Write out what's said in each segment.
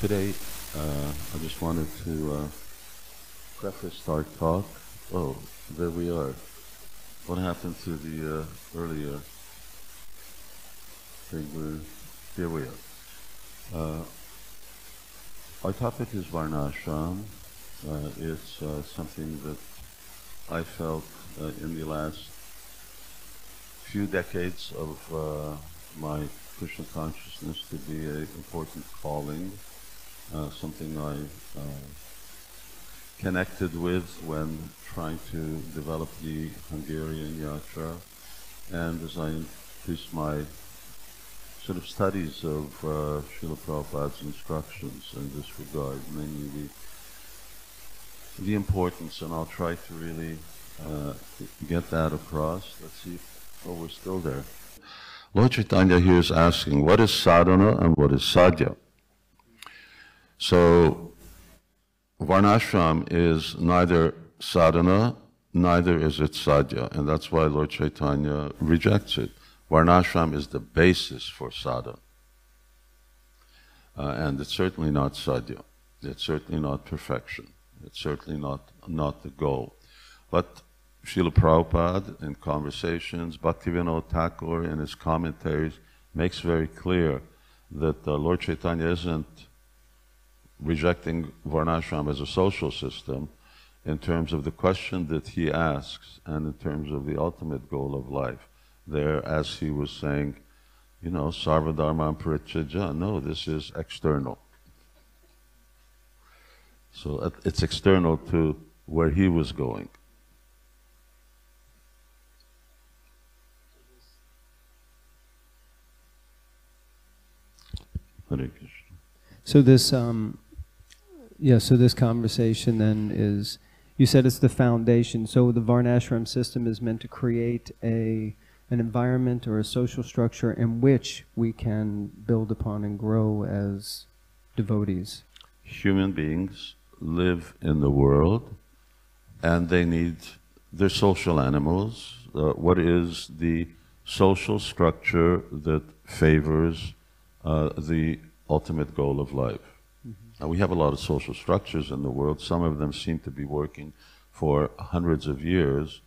Today, I just wanted to preface our talk. Oh, there we are. What happened to the earlier thing? Here we are. Our topic is Varnāśrama. It's something that I felt in the last few decades of my Krishna consciousness to be an important calling, something I connected with when trying to develop the Hungarian yatra, and as I increased my sort of studies of Srila Prabhupada's instructions in this regard, mainly the importance, and I'll try to really get that across. Let's see if, oh, we're still there. Lord Chaitanya here is asking, what is sadhana and what is sadhya? So, Varnāśrama is neither sadhana, neither is it sadhya, and that's why Lord Chaitanya rejects it. Varnāśrama is the basis for sadhana, and it's certainly not sadhya. It's certainly not perfection. It's certainly not the goal. But Srila Prabhupada in conversations, Bhaktivinoda Thakur in his commentaries makes very clear that Lord Chaitanya isn't rejecting Varnāśrama as a social system in terms of the question that he asks and in terms of the ultimate goal of life. There, as he was saying, you know, sarvadharman parityajya, no, this is external. So it's external to where he was going. Hare Krishna. So this, so this conversation then is, you said it's the foundation. So the Varnāśrama system is meant to create an environment or a social structure in which we can build upon and grow as devotees. Human beings live in the world, and they're social animals. What is the social structure that favors the ultimate goal of life? Now, we have a lot of social structures in the world. Some of them seem to be working for hundreds of years,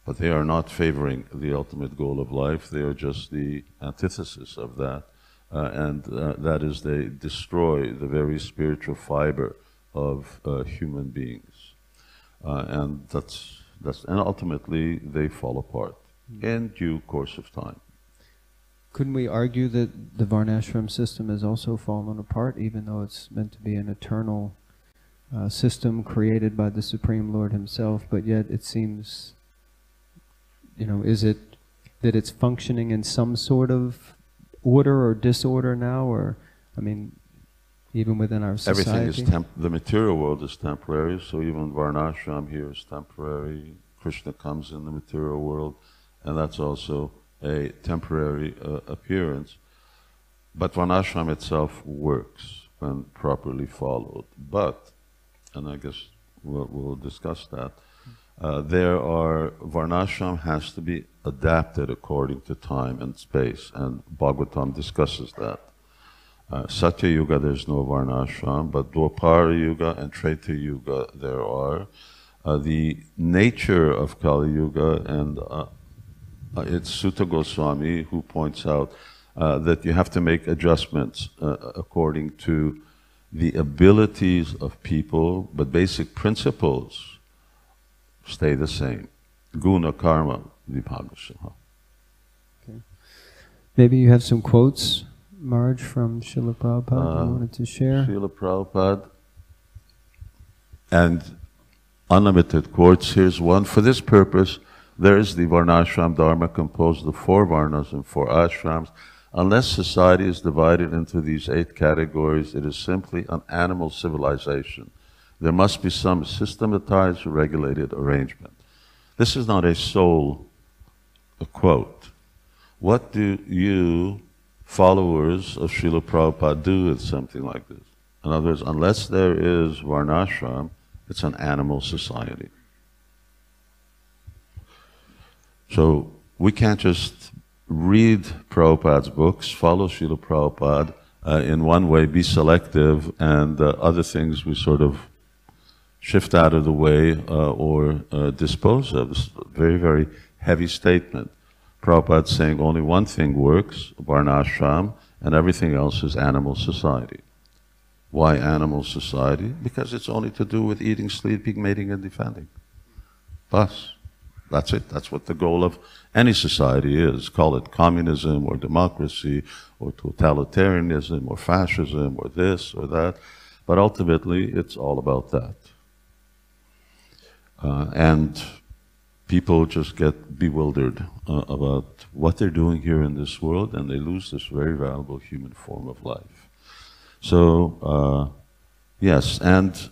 but they are not favoring the ultimate goal of life. They are just the antithesis of that, and that is they destroy the very spiritual fiber of human beings, and and ultimately they fall apart in due course of time. Couldn't we argue that the Varnāśrama system has also fallen apart, even though it's meant to be an eternal system created by the Supreme Lord Himself, but yet it seems, is it that it's functioning in some sort of order or disorder now, or, even within our society? Everything is the material world is temporary, so even Varnāśrama here is temporary. Krishna comes in the material world, and that's also a temporary appearance. But Varnāśrama itself works when properly followed. But, and I guess we'll discuss that, Varnāśrama has to be adapted according to time and space, and Bhagavatam discusses that. Satya Yuga, there's no Varnāśrama, but Dwapara Yuga and Treta Yuga there are. The nature of Kali Yuga, and it's Sutta Goswami who points out that you have to make adjustments according to the abilities of people, but basic principles stay the same. Guna, karma, vibhagasaha. Okay. Maybe you have some quotes, Marge, from Srila Prabhupada you wanted to share? Srila Prabhupada, and unlimited quotes. Here's one. For this purpose, there is the Varnāśrama Dharma composed of 4 Varnas and 4 Ashrams. Unless society is divided into these 8 categories, it is simply an animal civilization. There must be some systematized, regulated arrangement. This is not a sole quote. What do you, followers of Srila Prabhupada, do with something like this? In other words, unless there is Varnāśrama, it's an animal society. So we can't just read Prabhupada's books, follow Srila Prabhupada, in one way, be selective, and other things we sort of shift out of the way or dispose of. This is a very, very heavy statement. Prabhupada saying only one thing works, Varnāśrama, and everything else is animal society. Why animal society? Because it's only to do with eating, sleeping, mating, and defending. Bas. That's it. That's what the goal of any society is. Call it communism or democracy or totalitarianism or fascism or this or that. But ultimately, it's all about that. And people just get bewildered about what they're doing here in this world, and they lose this very valuable human form of life. So, yes, and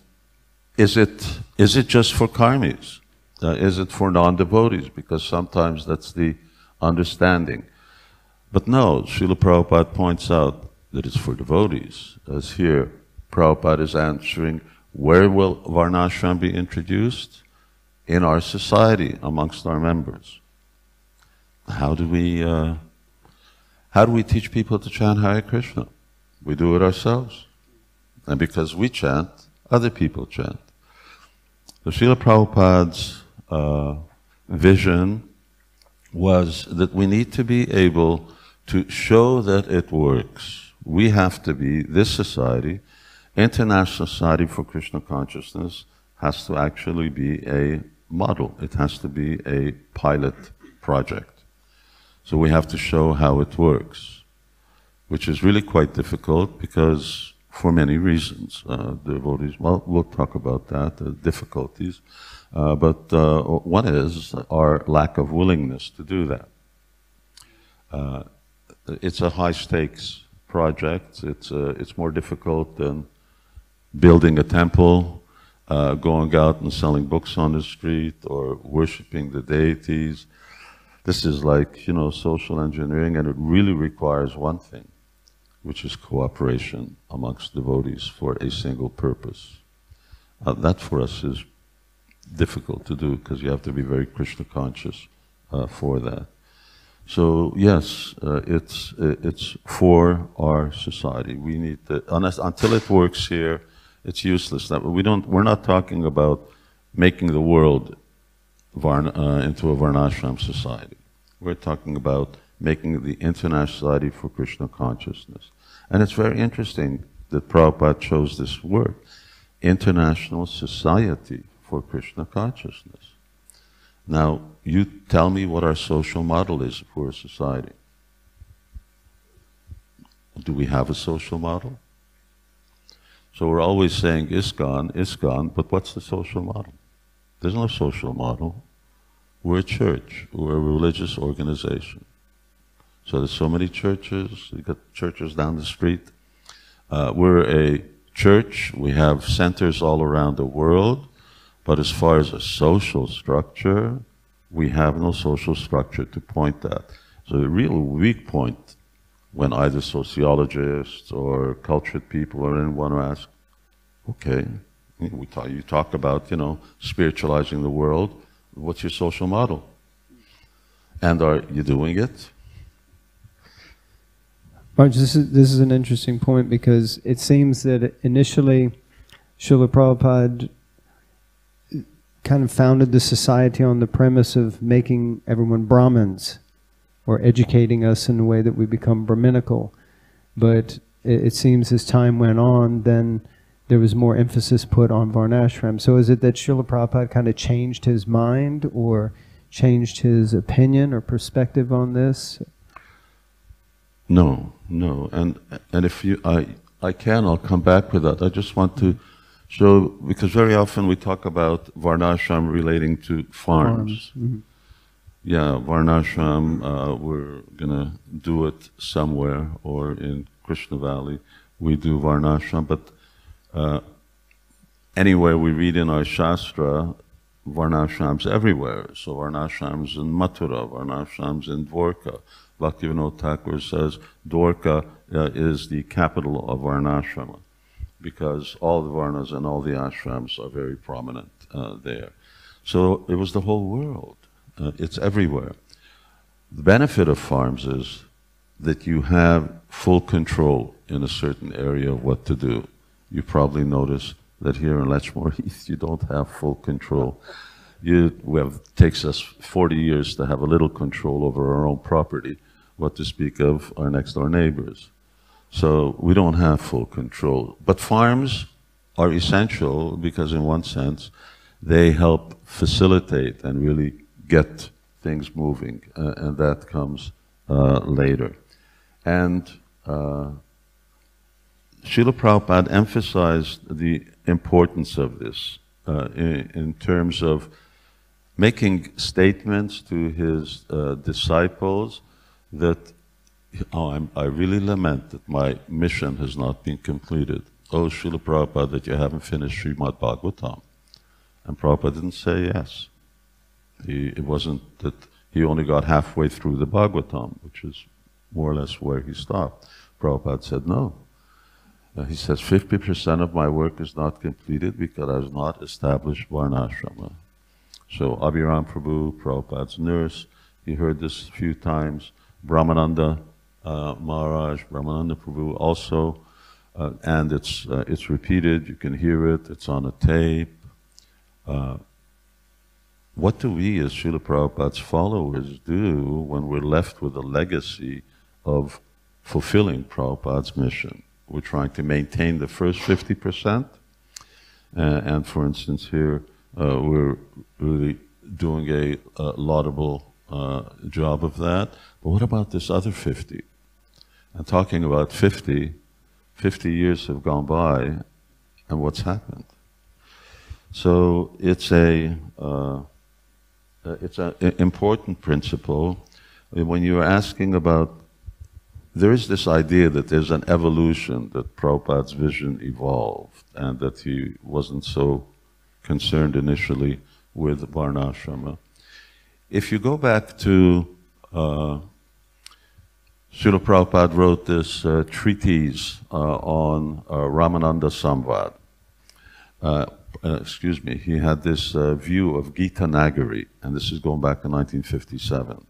is it just for karmis? Is it for non-devotees? Because sometimes that's the understanding. But no, Srila Prabhupada points out that it's for devotees. As here, Prabhupada is answering, where will Varnāśrama be introduced? In our society, amongst our members. How do we teach people to chant Hare Krishna? We do it ourselves. And because we chant, other people chant. So Srila Prabhupada's vision was that we need to be able to show that it works. We have to be, this society, International Society for Krishna Consciousness, has to actually be a model. It has to be a pilot project. So we have to show how it works, which is really quite difficult because for many reasons. Devotees, well, we'll talk about that, the difficulties. But one is our lack of willingness to do that. It's a high-stakes project. It's more difficult than building a temple, going out and selling books on the street, or worshipping the deities. This is like, social engineering, and it really requires one thing, which is cooperation amongst devotees for a single purpose. That for us is difficult to do because you have to be very Krishna conscious for that. So yes, it's for our society. We need to, until it works here, it's useless. We're not talking about making the world into a Varnāśrama society. We're talking about making the International Society for Krishna Consciousness. And it's very interesting that Prabhupada chose this word, International Society for Krishna Consciousness. Now, you tell me what our social model is for a society. Do we have a social model? So we're always saying ISKCON, ISKCON, but what's the social model? There's no social model. We're a church. We're a religious organization. So there's so many churches. You've got churches down the street. We're a church. We have centers all around the world. But as far as a social structure, we have no social structure to point at. So the real weak point when either sociologists or cultured people or anyone ask, okay, you talk about, spiritualizing the world. What's your social model? And are you doing it? Maharaj, this is an interesting point because it seems that initially Srila Prabhupada kind of founded the society on the premise of making everyone Brahmins or educating us in a way that we become Brahminical. But it seems as time went on, then there was more emphasis put on Varnāśrama. So is it that Srila Prabhupada kind of changed his mind or changed his opinion or perspective on this? No. And if I'll come back with that. I just want to show, because very often we talk about Varnāśrama relating to farms. Mm-hmm. Yeah, Varnāśrama, we're going to do it somewhere, or in Krishna Valley we do Varnāśrama, but anywhere we read in our Shastra, Varnāśrama's everywhere. So Varnāśrama's in Mathura, Varnāśrama's in Dwarka. Bhaktivinoda Thakur says Dwarka is the capital of Varnāśrama, because all the Varnas and all the ashrams are very prominent there. So it was the whole world. It's everywhere. The benefit of farms is that you have full control in a certain area of what to do. You probably notice that here in Lechmore Heath you don't have full control. It takes us 40 years to have a little control over our own property, what to speak of our next door neighbors. So we don't have full control. But farms are essential because in one sense they help facilitate and really get things moving, and that comes later. And Srila Prabhupada emphasized the importance of this in terms of making statements to his disciples that, I really lament that my mission has not been completed. Oh, Srila Prabhupada, that you haven't finished Srimad Bhagavatam. And Prabhupada didn't say yes. It wasn't that he only got halfway through the Bhagavatam, which is more or less where he stopped. Prabhupada said no. He says 50% of my work is not completed because I was not established Varnasrama. So Abhiram Prabhu, Prabhupada's nurse, he heard this a few times. Brahmananda Maharaj, Brahmananda Prabhu also, and it's repeated. You can hear it. It's on a tape. What do we as Srila Prabhupada's followers do when we're left with a legacy of fulfilling Prabhupada's mission? We're trying to maintain the first 50%, and for instance here, we're really doing a laudable job of that. But what about this other 50? And talking about 50 years have gone by, and what's happened? So it's an important principle. When you're asking about, there is this idea that there's an evolution, that Prabhupada's vision evolved, and that he wasn't so concerned initially with Varnāśrama. If you go back to Srila Prabhupada wrote this treatise on Ramananda Samvad. He had this view of Gita Nagari, and this is going back in 1957.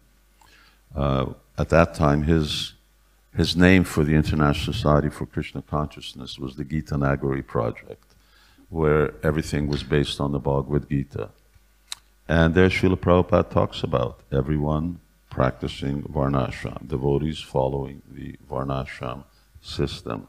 At that time, his name for the International Society for Krishna Consciousness was the Gita Nagari Project, where everything was based on the Bhagavad Gita. And there Srila Prabhupada talks about everyone practicing Varnāśrama, devotees following the Varnāśrama system.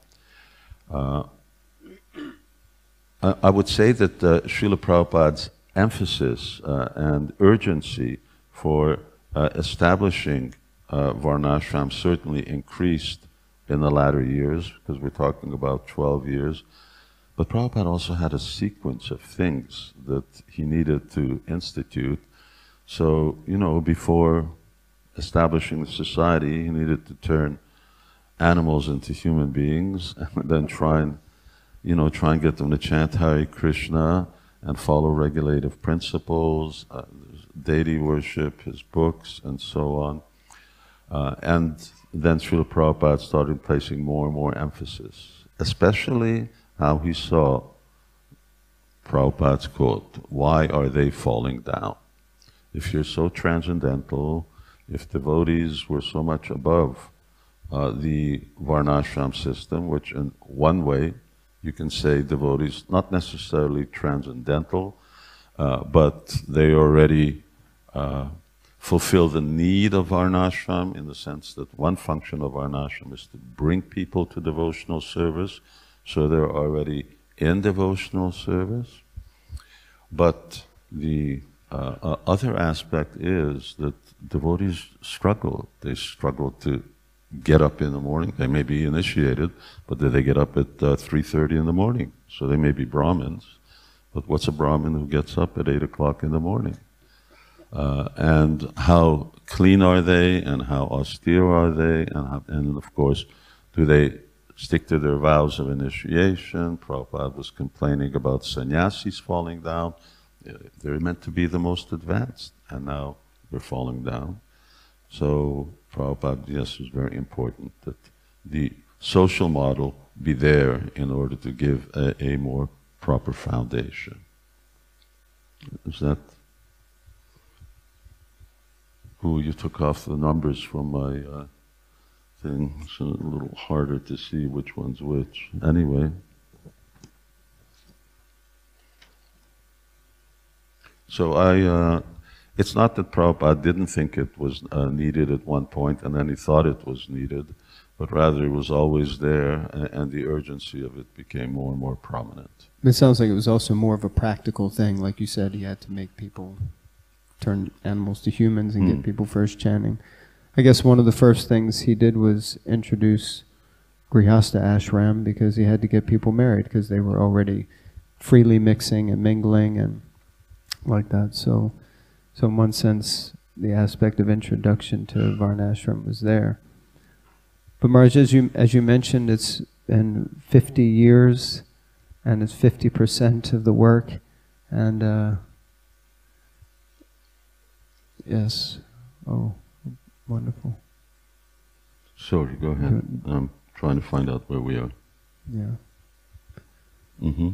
I would say that Srila Prabhupada's emphasis and urgency for establishing Varnāśrama certainly increased in the latter years, because we're talking about 12 years. But Prabhupada also had a sequence of things that he needed to institute. So, before establishing the society, he needed to turn animals into human beings, and then try and get them to chant Hare Krishna and follow regulative principles, deity worship, his books, and so on. And then Srila Prabhupada started placing more and more emphasis, especially how he saw Prabhupada's quote, "Why are they falling down? If you're so transcendental, if devotees were so much above the Varnāśrama system," which in one way you can say devotees, not necessarily transcendental, but they already fulfill the need of Varnāśrama, in the sense that one function of Varnāśrama is to bring people to devotional service, so they're already in devotional service. But the other aspect is that devotees struggle. They struggle to get up in the morning. They may be initiated, but they get up at 3:30 in the morning. So they may be Brahmins, but what's a Brahmin who gets up at 8 o'clock in the morning? And how clean are they, and how austere are they, and of course, do they stick to their vows of initiation? Prabhupada was complaining about sannyasis falling down. They're meant to be the most advanced, and now they're falling down. So Prabhupada, yes, it was very important that the social model be there in order to give a more proper foundation. Is that... Who you took off the numbers from my thing. It's a little harder to see which one's which. Anyway. So it's not that Prabhupada didn't think it was needed at one point and then he thought it was needed, but rather it was always there and the urgency of it became more and more prominent. It sounds like it was also more of a practical thing. Like you said, he had to make people turn animals to humans and get people first chanting. I guess one of the first things he did was introduce Grihastha ashram because he had to get people married because they were already freely mixing and mingling and like that. So in one sense, the aspect of introduction to Varnāśrama was there. But Maharaj, as you mentioned, it's been 50 years, and it's 50% of the work, and yes, oh, wonderful. Sorry, go ahead. I'm trying to find out where we are. Yeah. Mm-hmm.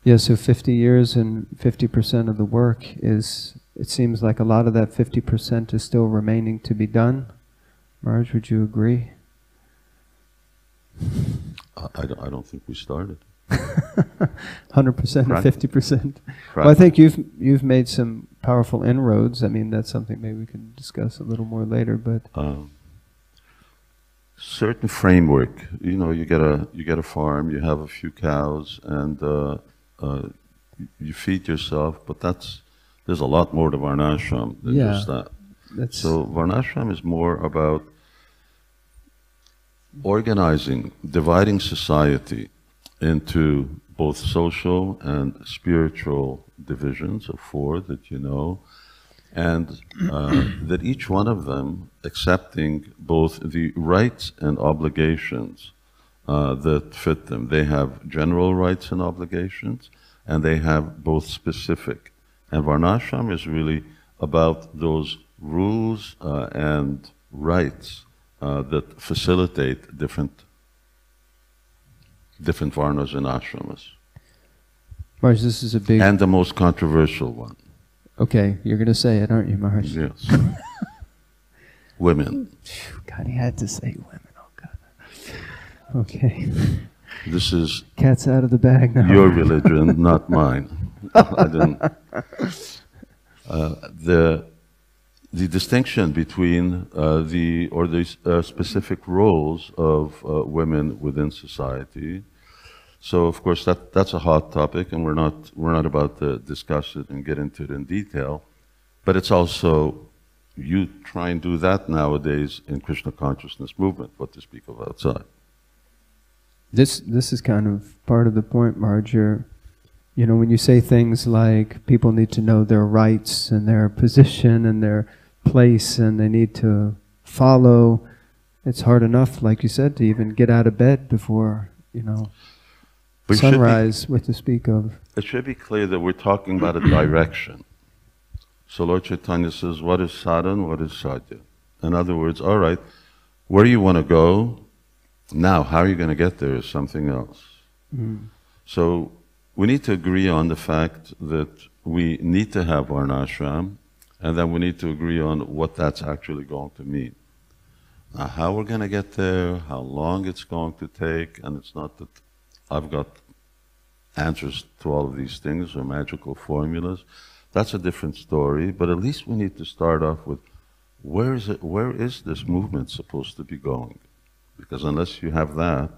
Yeah, so 50 years and 50% of the work is, it seems like a lot of that 50% is still remaining to be done. Maharaj, would you agree? I don't think we started. 100% and 50%. Well, I think you've made some powerful inroads. I mean, that's something maybe we can discuss a little more later. But certain framework. You know, you get a farm, you have a few cows, and you feed yourself. But there's a lot more to Varnāśrama than just that. So Varnāśrama is more about organizing, dividing society into both social and spiritual divisions of 4 that you know, and that each one of them accepting both the rights and obligations that fit them. They have general rights and obligations, and they have both specific. And Varnāśrama is really about those rules and rights that facilitate different varnas and ashramas. Maharaj, this is a big... And the most controversial one. Okay, you're going to say it, aren't you, Maharaj? Yes. Women. God, he had to say women. Oh, God. Okay. This is... Cat's out of the bag now. Your religion, not mine. I didn't... The distinction between the specific roles of women within society. So of course that's a hot topic, and we're not about to discuss it and get into it in detail. But it's also, you try and do that nowadays in Krishna consciousness movement, what to speak of outside. This is kind of part of the point, Maharaj. You know, when you say things like people need to know their rights and their position and their place and they need to follow, it's hard enough, like you said, to even get out of bed before, you know, sunrise, what to speak of. It should be clear that we're talking about a direction. So Lord Chaitanya says, what is sadhana, what is sadhya? In other words, all right, where you want to go, now how are you going to get there is something else. So we need to agree on the fact that we need to have Varnāśrama, and then we need to agree on what that's actually going to mean. Now, how we're going to get there, how long it's going to take, and it's not that I've got answers to all of these things or magical formulas. That's a different story, but at least we need to start off with where is this movement supposed to be going? Because unless you have that,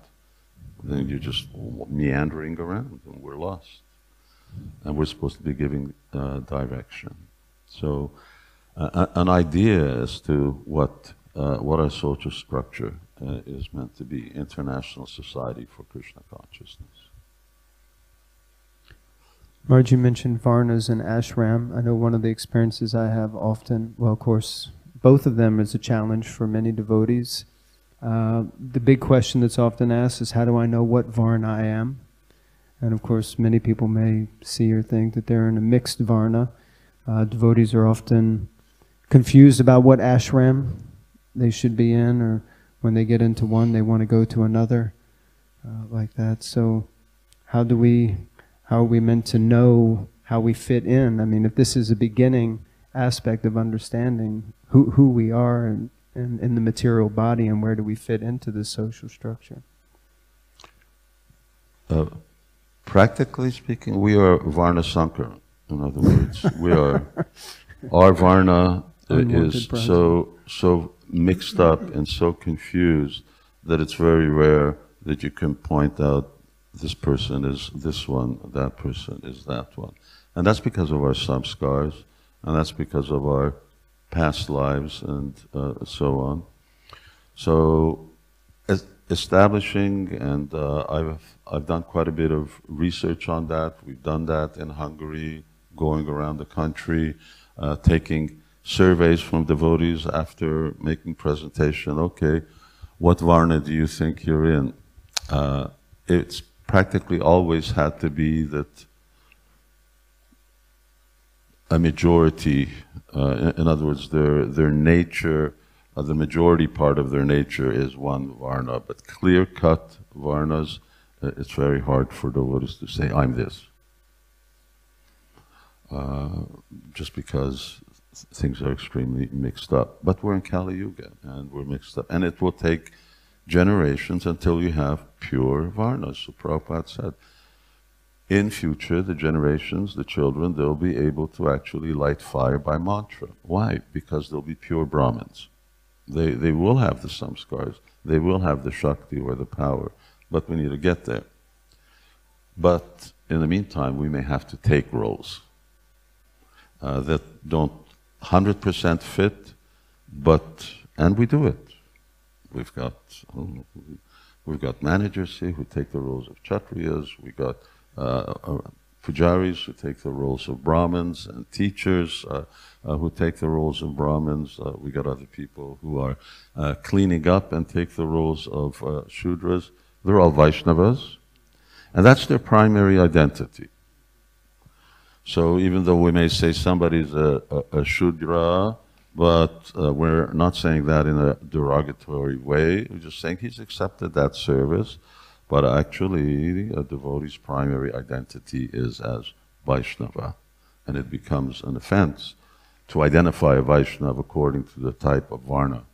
then you're just meandering around and we're lost. And we're supposed to be giving direction. So an idea as to what our social structure is meant to be, International Society for Krishna Consciousness. Maharaj, you mentioned Varnas and Ashram. I know one of the experiences I have often, well, of course, both of them is a challenge for many devotees. The big question that's often asked is, how do I know what Varna I am? And of course, many people may see or think that they're in a mixed Varna. Devotees are often confused about what ashram they should be in, or when they get into one, they want to go to another, like that. So how are we meant to know how we fit in? I mean, if this is a beginning aspect of understanding who we are and in the material body, and where do we fit into this social structure? Practically speaking, we are Varnasankara. In other words, we are, our Varna is so mixed up and so confused that it's very rare that you can point out this person is this one, that person is that one. And that's because of our samskars, and that's because of our past lives and so on. So establishing, and I've done quite a bit of research on that. We've done that in Hungary, going around the country, taking surveys from devotees after making presentation. Okay, what Varna do you think you're in? It's practically always had to be that a majority, in other words, their nature, the majority part of their nature is one Varna, but clear-cut Varnas, it's very hard for devotees to say, I'm this. Just because things are extremely mixed up. But we're in Kali Yuga, and we're mixed up. And it will take generations until you have pure Varnas. So Prabhupada said, in future, the generations, the children, they'll be able to actually light fire by mantra. Why? Because they'll be pure Brahmins. They will have the samskars, they will have the Shakti or the power, but we need to get there. But in the meantime, we may have to take roles that don't 100% fit, and we do it. We've got managers here who take the roles of Kshatriyas, we got pujaris who take the roles of Brahmins, and teachers who take the roles of Brahmins. We got other people who are cleaning up and take the roles of Shudras. They're all Vaishnavas, and that's their primary identity. So even though we may say somebody's a Shudra, but we're not saying that in a derogatory way, we're just saying he's accepted that service. But actually, a devotee's primary identity is as Vaishnava, and it becomes an offense to identify a Vaishnava according to the type of Varna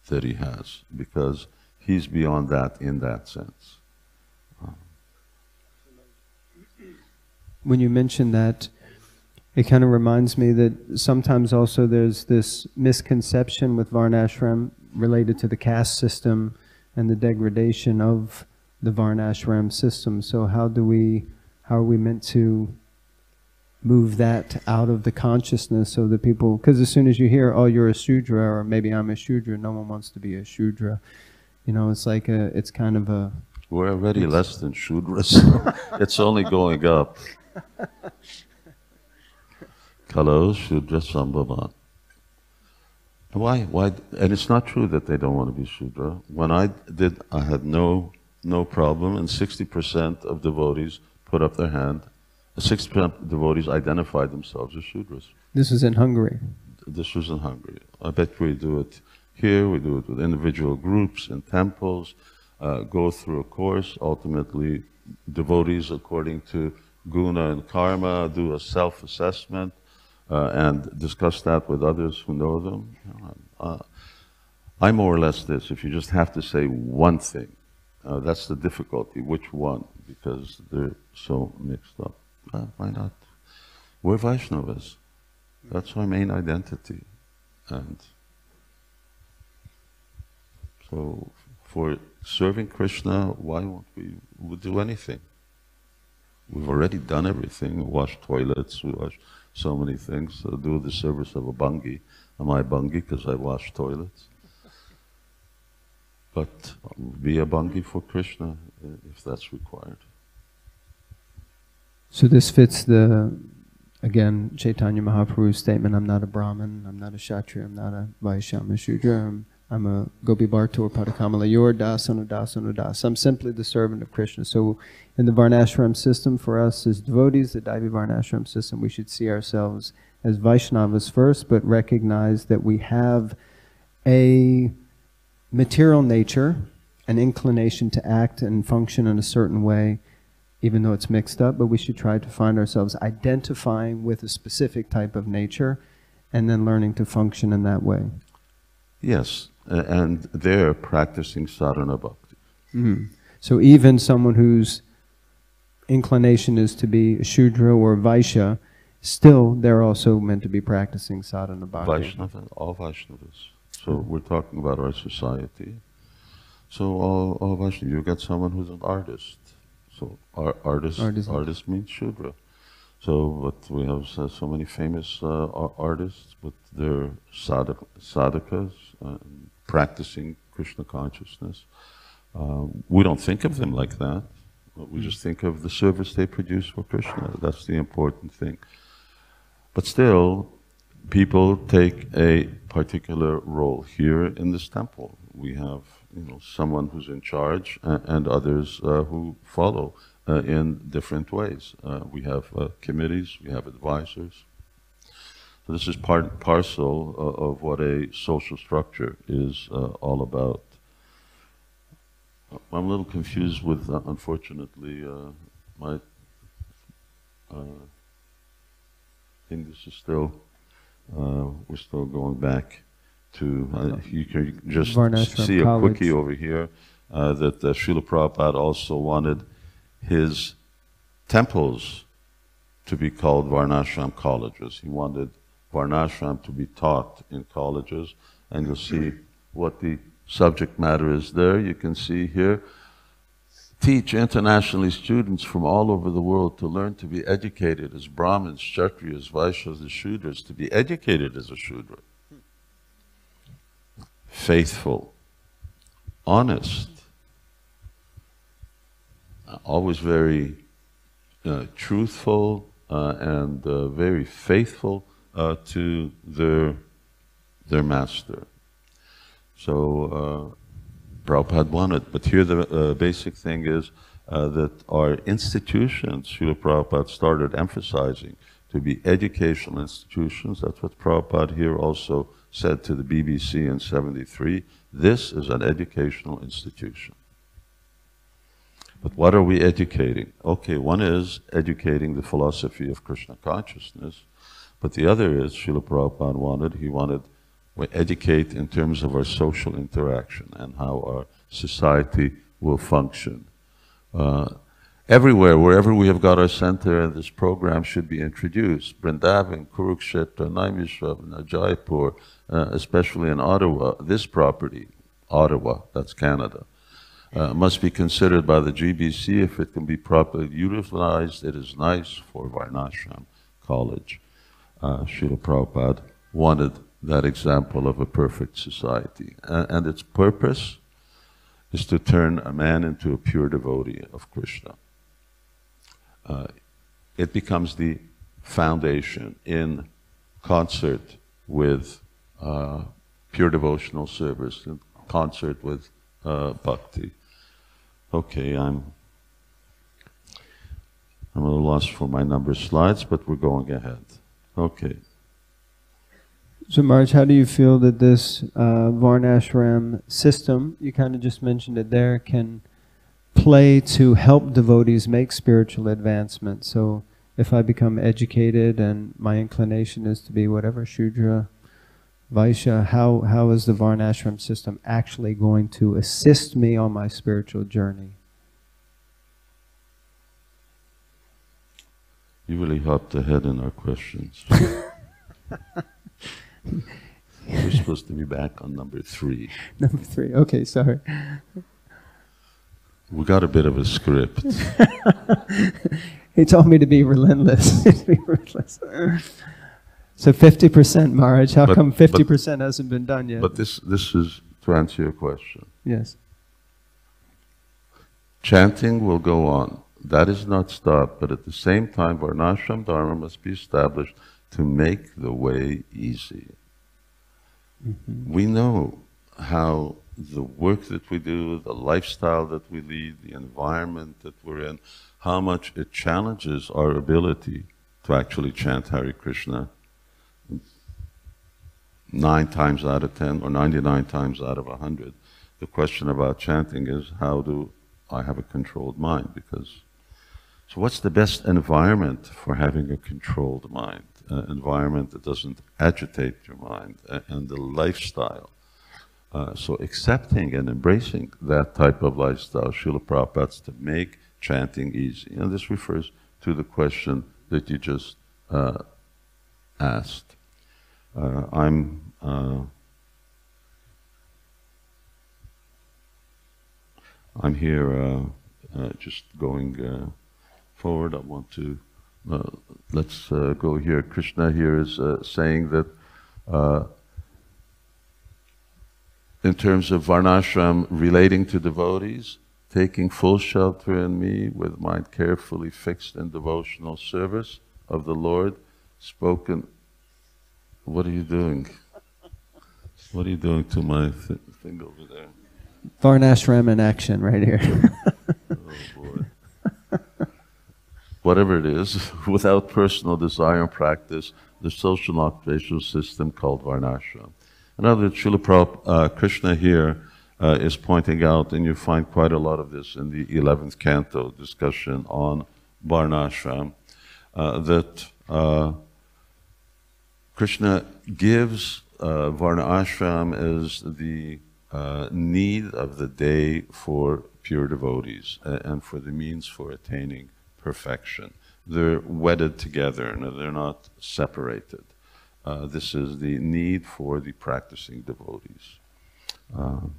that he has, because he's beyond that in that sense. When you mention that, it kind of reminds me that sometimes also there's this misconception with Varnashram related to the caste system and the degradation of the Varnashram system. So how are we meant to move that out of the consciousness so that people, because as soon as you hear, oh, you're a Shudra, or maybe I'm a Shudra, no one wants to be a Shudra. You know, it's like it's kind of a... We're already less than Shudras, so it's only going up. Kalo Shudra Sambhavan. Why? And it's not true that they don't want to be Shudra. When I had no problem, and 60% of devotees put up their hand. 60% of devotees identified themselves as Shudras. This was in Hungary? This was in Hungary. I bet we do it here, we do it with individual groups in temples, go through a course. Ultimately, devotees, according to guna and karma, do a self-assessment and discuss that with others who know them. I'm more or less this. If you just have to say one thing, that's the difficulty. Which one? Because they're so mixed up. Why not? We're Vaishnavas. That's our main identity. And so for serving Krishna, why won't we do anything? We've already done everything. We wash toilets, we wash so many things. Do the service of a Bangi. Am I Bangi because I wash toilets? But be a Bangi for Krishna if that's required. So this fits again, Chaitanya Mahaprabhu's statement, I'm not a Brahmin, I'm not a Kshatriya, I'm not a Vaishya, I'm a Shudra, I'm a Gopi Bhartur Padakamala Yor Dasana Dasana Das. I'm simply the servant of Krishna. So in the Varnashram system, for us as devotees, the Daivi Varnashram system, we should see ourselves as Vaishnavas first, but recognize that we have a material nature, an inclination to act and function in a certain way, even though it's mixed up, but we should try to find ourselves identifying with a specific type of nature and then learning to function in that way. Yes, and they're practicing sadhana bhakti. Mm-hmm. So even someone whose inclination is to be a Shudra or Vaishya, still they're also meant to be practicing sadhana bhakti. Vaishnava, all Vaishnavas. So we're talking about our society. So all Vaishnavas, you've got someone who's an artist. So artist means Shudra. So, but we have so many famous artists, but they're sadhakas, practicing Krishna consciousness. We don't think of them like that. We just think of the service they produce for Krishna. That's the important thing. But still, people take a particular role here in this temple. We have, someone who's in charge and others who follow in different ways. We have committees, we have advisors. So this is part and parcel of what a social structure is all about. I'm a little confused with, unfortunately, my English is still, we're still going back to, you can just see a quickie over here that Srila Prabhupada also wanted his temples to be called Varnāśrama colleges. He wanted Varnāśrama to be taught in colleges, and you'll see what the subject matter is there. You can see here, teach internationally students from all over the world to learn to be educated as Brahmins, Kshatriyas, Vaishyas, and Shudras, to be educated as a Shudra. Faithful, honest, always very truthful and very faithful to their master. So Prabhupada wanted, but here the basic thing is that our institutions, Srila Prabhupada started emphasizing to be educational institutions. That's what Prabhupada here also said to the BBC in '73. This is an educational institution. But what are we educating? Okay, one is educating the philosophy of Krishna consciousness, but the other is, Srila Prabhupada he wanted we educate in terms of our social interaction and how our society will function. Everywhere, wherever we have got our center, this program should be introduced. Vrindavan, Kurukshetra, Naimishavana, Jaipur, especially in Ottawa, this property, Ottawa, that's Canada, must be considered by the GBC. If it can be properly utilized, it is nice for Varnāśrama College. Srila Prabhupada wanted that example of a perfect society. And its purpose is to turn a man into a pure devotee of Krishna. It becomes the foundation in concert with pure devotional service, in concert with bhakti. Okay, I'm a little lost for my number slides, but we're going ahead. Okay. So Maharaj, how do you feel that this Varnashram system, you kind of just mentioned it there, can play to help devotees make spiritual advancement? So if I become educated and my inclination is to be whatever, Shudra, Vaishya, how is the Varnashram system actually going to assist me on my spiritual journey? You really hopped ahead in our questions. We're supposed to be back on number 3. Number 3, okay, sorry. We got a bit of a script. He told me to be relentless. So 50%, Maharaj, how come 50% hasn't been done yet? But this is to answer your question. Yes. Chanting will go on. That is not stopped, but at the same time, Varnashram Dharma must be established to make the way easy. Mm-hmm. We know how the work that we do, the lifestyle that we lead, the environment that we're in, how much it challenges our ability to actually chant Hare Krishna 9 times out of 10 or 99 times out of 100. The question about chanting is, how do I have a controlled mind? So what's the best environment for having a controlled mind? Environment that doesn't agitate your mind, and the lifestyle So accepting and embracing that type of lifestyle, Srila Prabhupada's to make chanting easy. And this refers to the question that you just asked. I'm here just going forward. I want to, let's go here. Krishna here is saying that in terms of Varnashram relating to devotees, taking full shelter in me with mind carefully fixed in devotional service of the Lord, spoken. What are you doing? What are you doing to my thing over there? Varnasrama in action right here. Oh boy. Whatever it is, without personal desire and practice, the social and occupational system called Varnāśrama. Another Srila Prabhupada, Krishna here is pointing out, and you find quite a lot of this in the 11th canto discussion on Varnāśrama, that Krishna gives Varnāśrama as the need of the day for pure devotees and for the means for attaining perfection. They're wedded together and they're not separated. This is the need for the practicing devotees. All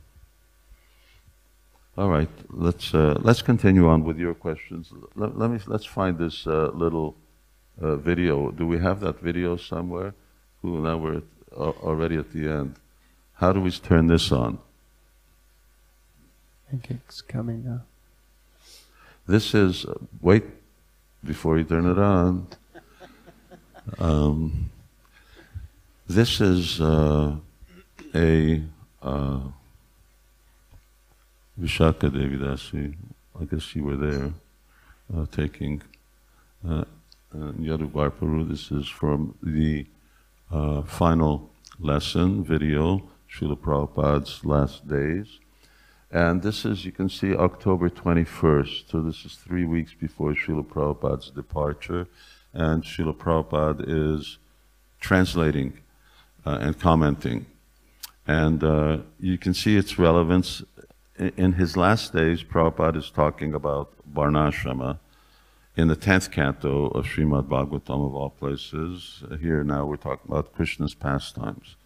right, let's continue on with your questions. Let's find this little video. Do we have that video somewhere? Now we're already at the end. How do we turn this on? I think it's coming now. This is, wait, before you turn it on. This is Vishaka Devidasi. I guess you were there, taking Yadu Varparu. This is from the final lesson video, Srila Prabhupada's last days. And this is, you can see, October 21st. So this is 3 weeks before Srila Prabhupada's departure. And Srila Prabhupada is translating and commenting. And you can see its relevance. In his last days, Prabhupada is talking about Varnāśrama in the 10th canto of Srimad Bhagavatam, of all places. Here now we're talking about Krishna's pastimes.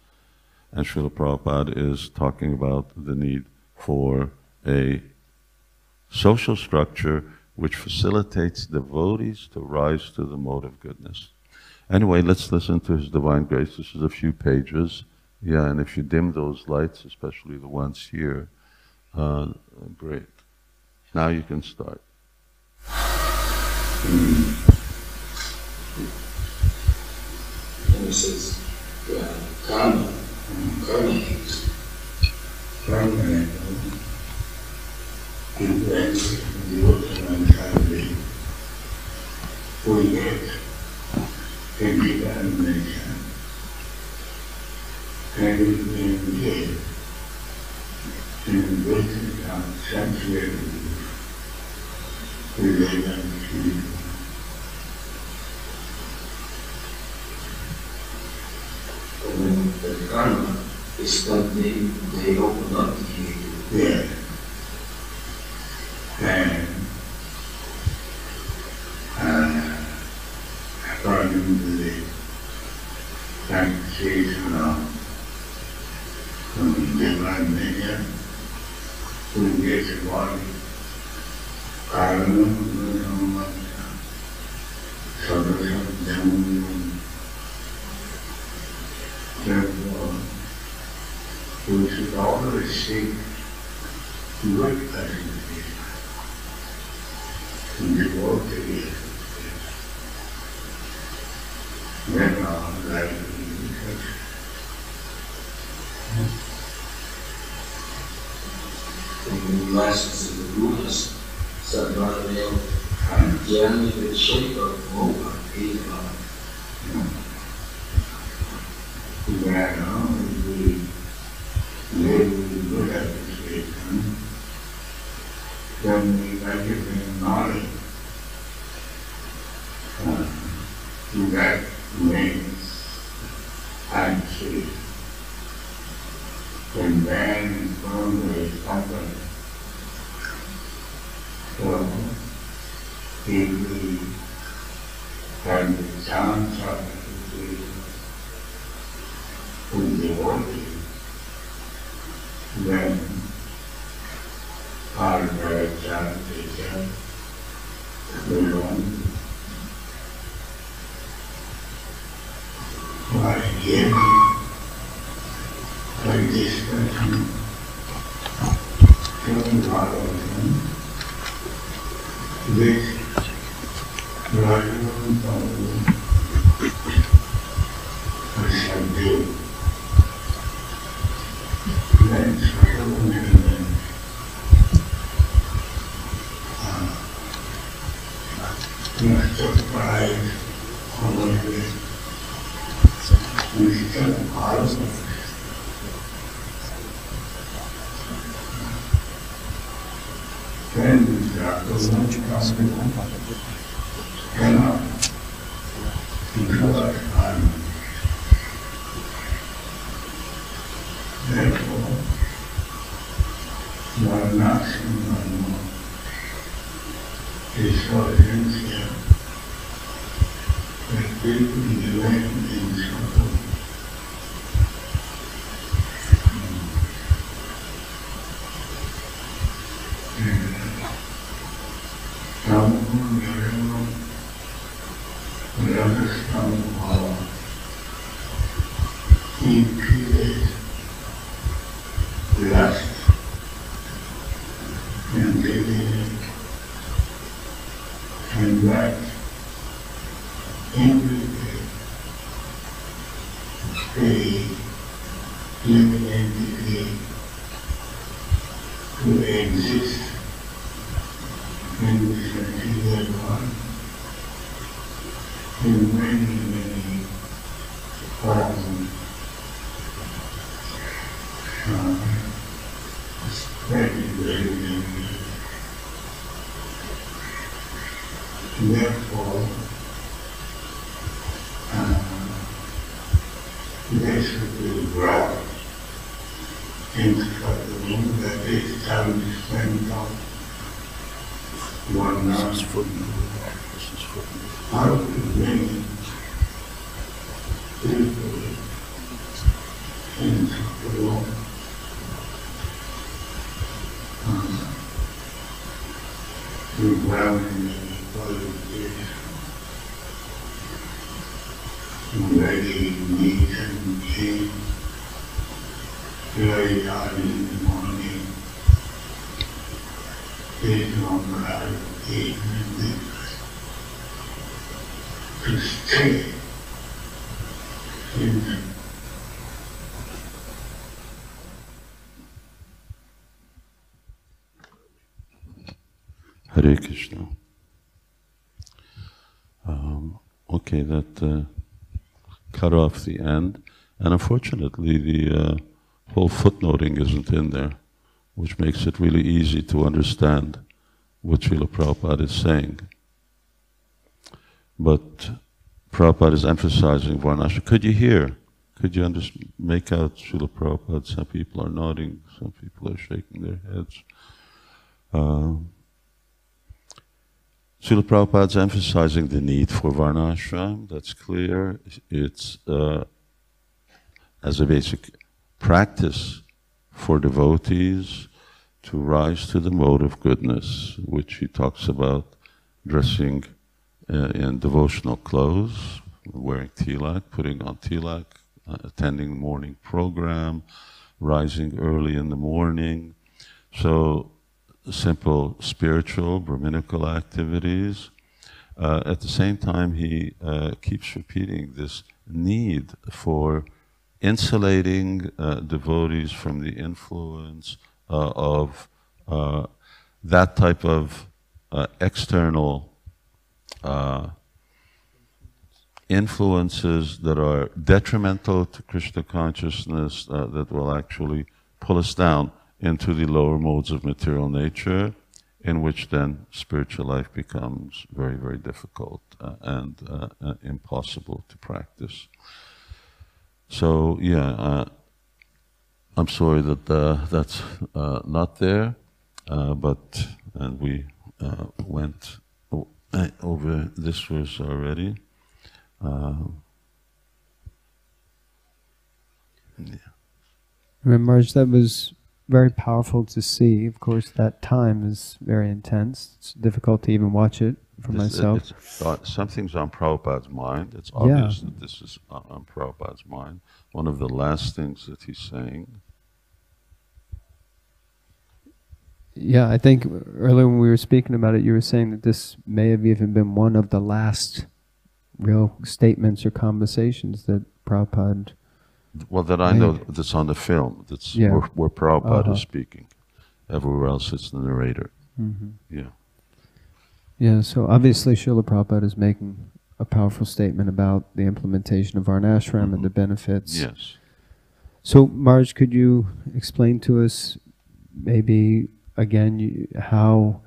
And Srila Prabhupada is talking about the need for a social structure which facilitates devotees to rise to the mode of goodness. Anyway, let's listen to His Divine Grace. This is a few pages. Yeah, and if you dim those lights, especially the ones here, great. Now you can start. And he says, karma is the karma is that they open up the gate. Yeah. And according to the practices from divine nature, we get the body, karma, therefore, we should always seek good activities to devote to it. Then that will be successful. In the lessons of the Buddhas, Sadhana, Jnana Vicheka Moha Eva. Well, we live with good appreciation, then we like it in knowledge. That means actually, when man from the company. So, if we have the chance of the devotee, then our very chance is we want by hearing, by discussion, from Bhagavatam, this Rajam Bhagavatam is subdued. Then Sadhana not surprised all of it. We still part of it. Then we got the one cannot enjoy harmony. Therefore, Varnāśrama is so essential that people live in struggle. Lust and greed and right every day stay living entity to exist in this material world in many, many forms. Very therefore, they should be brought into the room that is time to spend on one night. How to bring people into the room. To grounding in qualities, very neat and clean, very early in the morning, is not allowed evening to stay in the Hare Krishna. Okay, that cut off the end, and unfortunately the whole footnoting isn't in there, which makes it really easy to understand what Srila Prabhupada is saying. But Prabhupada is emphasizing Varnāśrama. Could you hear? Could you make out Srila Prabhupada? Some people are nodding, some people are shaking their heads. Srila Prabhupada is emphasizing the need for Varnāśrama, that's clear. It's as a basic practice for devotees to rise to the mode of goodness, which he talks about dressing in devotional clothes, wearing tilak, putting on tilak, attending morning program, rising early in the morning. So simple spiritual, Brahminical activities. At the same time, he keeps repeating this need for insulating devotees from the influence of that type of external influences that are detrimental to Krishna consciousness, that will actually pull us down into the lower modes of material nature, in which then spiritual life becomes very, very difficult and impossible to practice. So, yeah, I'm sorry that that's not there, and we went over this verse already. Yeah. Maharaj, that was very powerful to see. Of course, that time is very intense. It's difficult to even watch it for myself. Something's on Prabhupada's mind. It's obvious that this is on Prabhupada's mind. One of the last things that he's saying. Yeah, I think earlier when we were speaking about it, you were saying that this may have even been one of the last real statements or conversations that Prabhupada... Well, that I know that's on the film. That's where Prabhupada is speaking. Everywhere else it's the narrator. Mm-hmm. Yeah. Yeah, so obviously Srila Prabhupada is making a powerful statement about the implementation of Varnāśrama and the benefits. Yes. So, Maharaj, could you explain to us maybe again how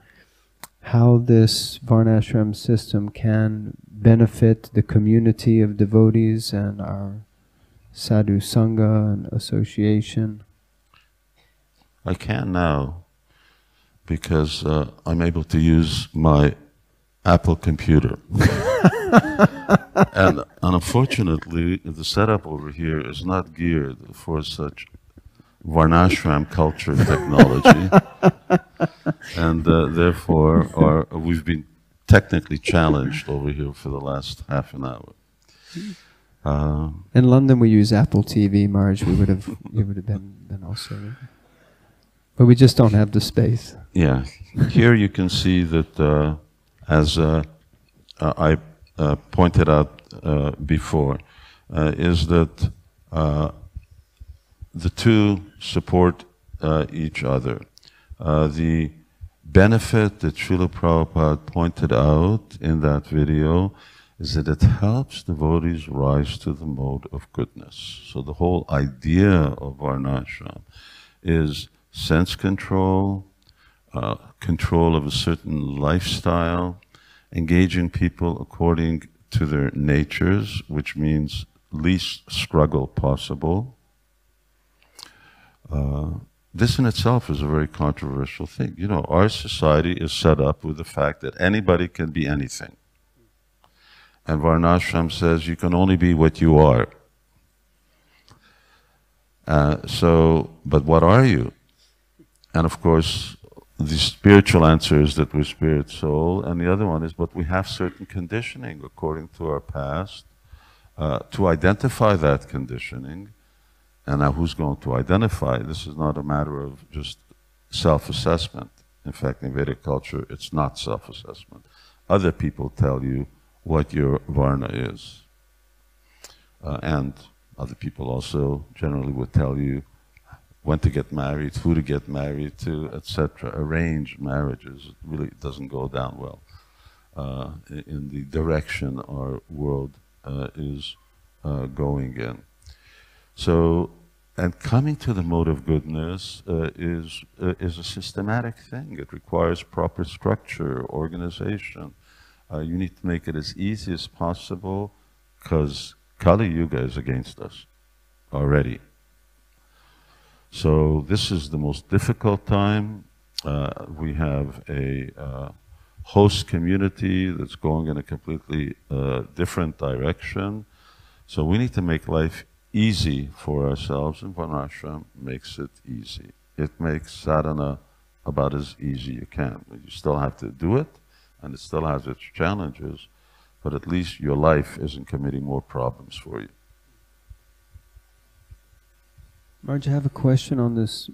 this Varnāśrama system can benefit the community of devotees and our sadhu sangha and association? I can now because I'm able to use my Apple computer. And unfortunately, the setup over here is not geared for such Varnāśrama culture technology. And therefore, we've been technically challenged over here for the last half an hour. In London, we use Apple TV, Maharaj. You would have been also. But we just don't have the space. Yeah. Here you can see that, as I pointed out before, is that the two support each other. The benefit that Srila Prabhupada pointed out in that video is that it helps devotees rise to the mode of goodness. So the whole idea of Varnāśrama is sense control, control of a certain lifestyle, engaging people according to their natures, which means least struggle possible. This in itself is a very controversial thing. You know, our society is set up with the fact that anybody can be anything. And Varnāśrama says you can only be what you are. But what are you? And of course, the spiritual answer is that we're spirit soul, and the other one is, but we have certain conditioning according to our past. To identify that conditioning, and now who's going to identify? This is not a matter of just self-assessment. In fact, in Vedic culture, it's not self-assessment. Other people tell you what your Varna is. And other people also generally would tell you when to get married, who to get married to, etc. Arranged marriages really doesn't go down well in the direction our world is going in. So, and coming to the mode of goodness is a systematic thing. It requires proper structure, organization. You need to make it as easy as possible because Kali Yuga is against us already. So this is the most difficult time. We have a host community that's going in a completely different direction. So we need to make life easy for ourselves, and Varnāśrama makes it easy. It makes sadhana about as easy you can. You still have to do it, and it still has its challenges, but at least your life isn't committing more problems for you. Marge, I have a question on this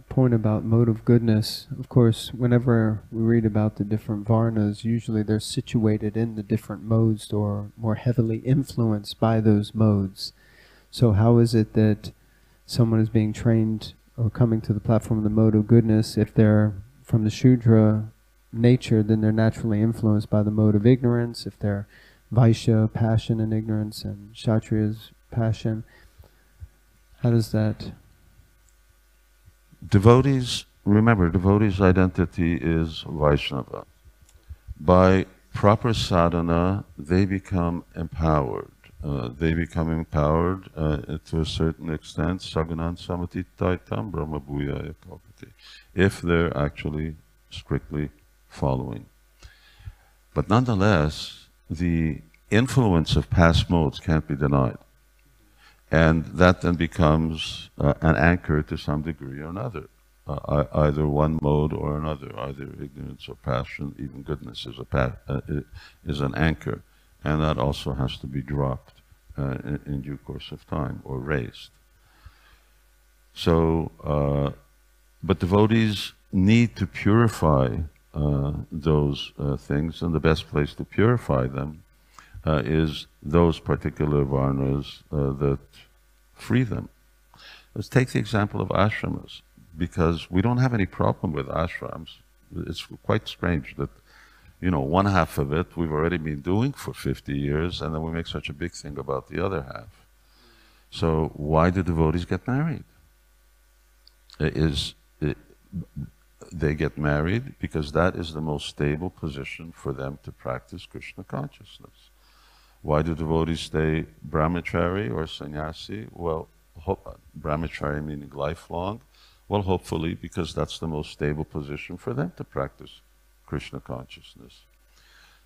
point about mode of goodness. Of course, whenever we read about the different Varnas, usually they're situated in the different modes or more heavily influenced by those modes. So how is it that someone is being trained or coming to the platform of the mode of goodness, if they're from the Shudra nature, then they're naturally influenced by the mode of ignorance? If they're Vaishya, passion and ignorance, and Kshatriya's passion, how does that? Devotees, remember, devotees' identity is Vaishnava. By proper sadhana, they become empowered. they become empowered to a certain extent, Saganan Samatitaitam Brahma Bhuyaya Kalpati, if they're actually strictly following. But nonetheless, the influence of past modes can't be denied. And that then becomes an anchor to some degree or another. Either one mode or another, either ignorance or passion, even goodness is an anchor. And that also has to be dropped in due course of time, or raised. So, but devotees need to purify those things, and the best place to purify them is those particular varnas that free them. Let's take the example of ashramas, because we don't have any problem with ashrams. It's quite strange that, you know, one half of it we've already been doing for 50 years, and then we make such a big thing about the other half. So why do devotees get married? They get married because that is the most stable position for them to practice Krishna consciousness. Why do devotees stay Brahmacari or Sannyasi? Well, Brahmacari meaning lifelong. Well, hopefully, because that's the most stable position for them to practice Krishna consciousness.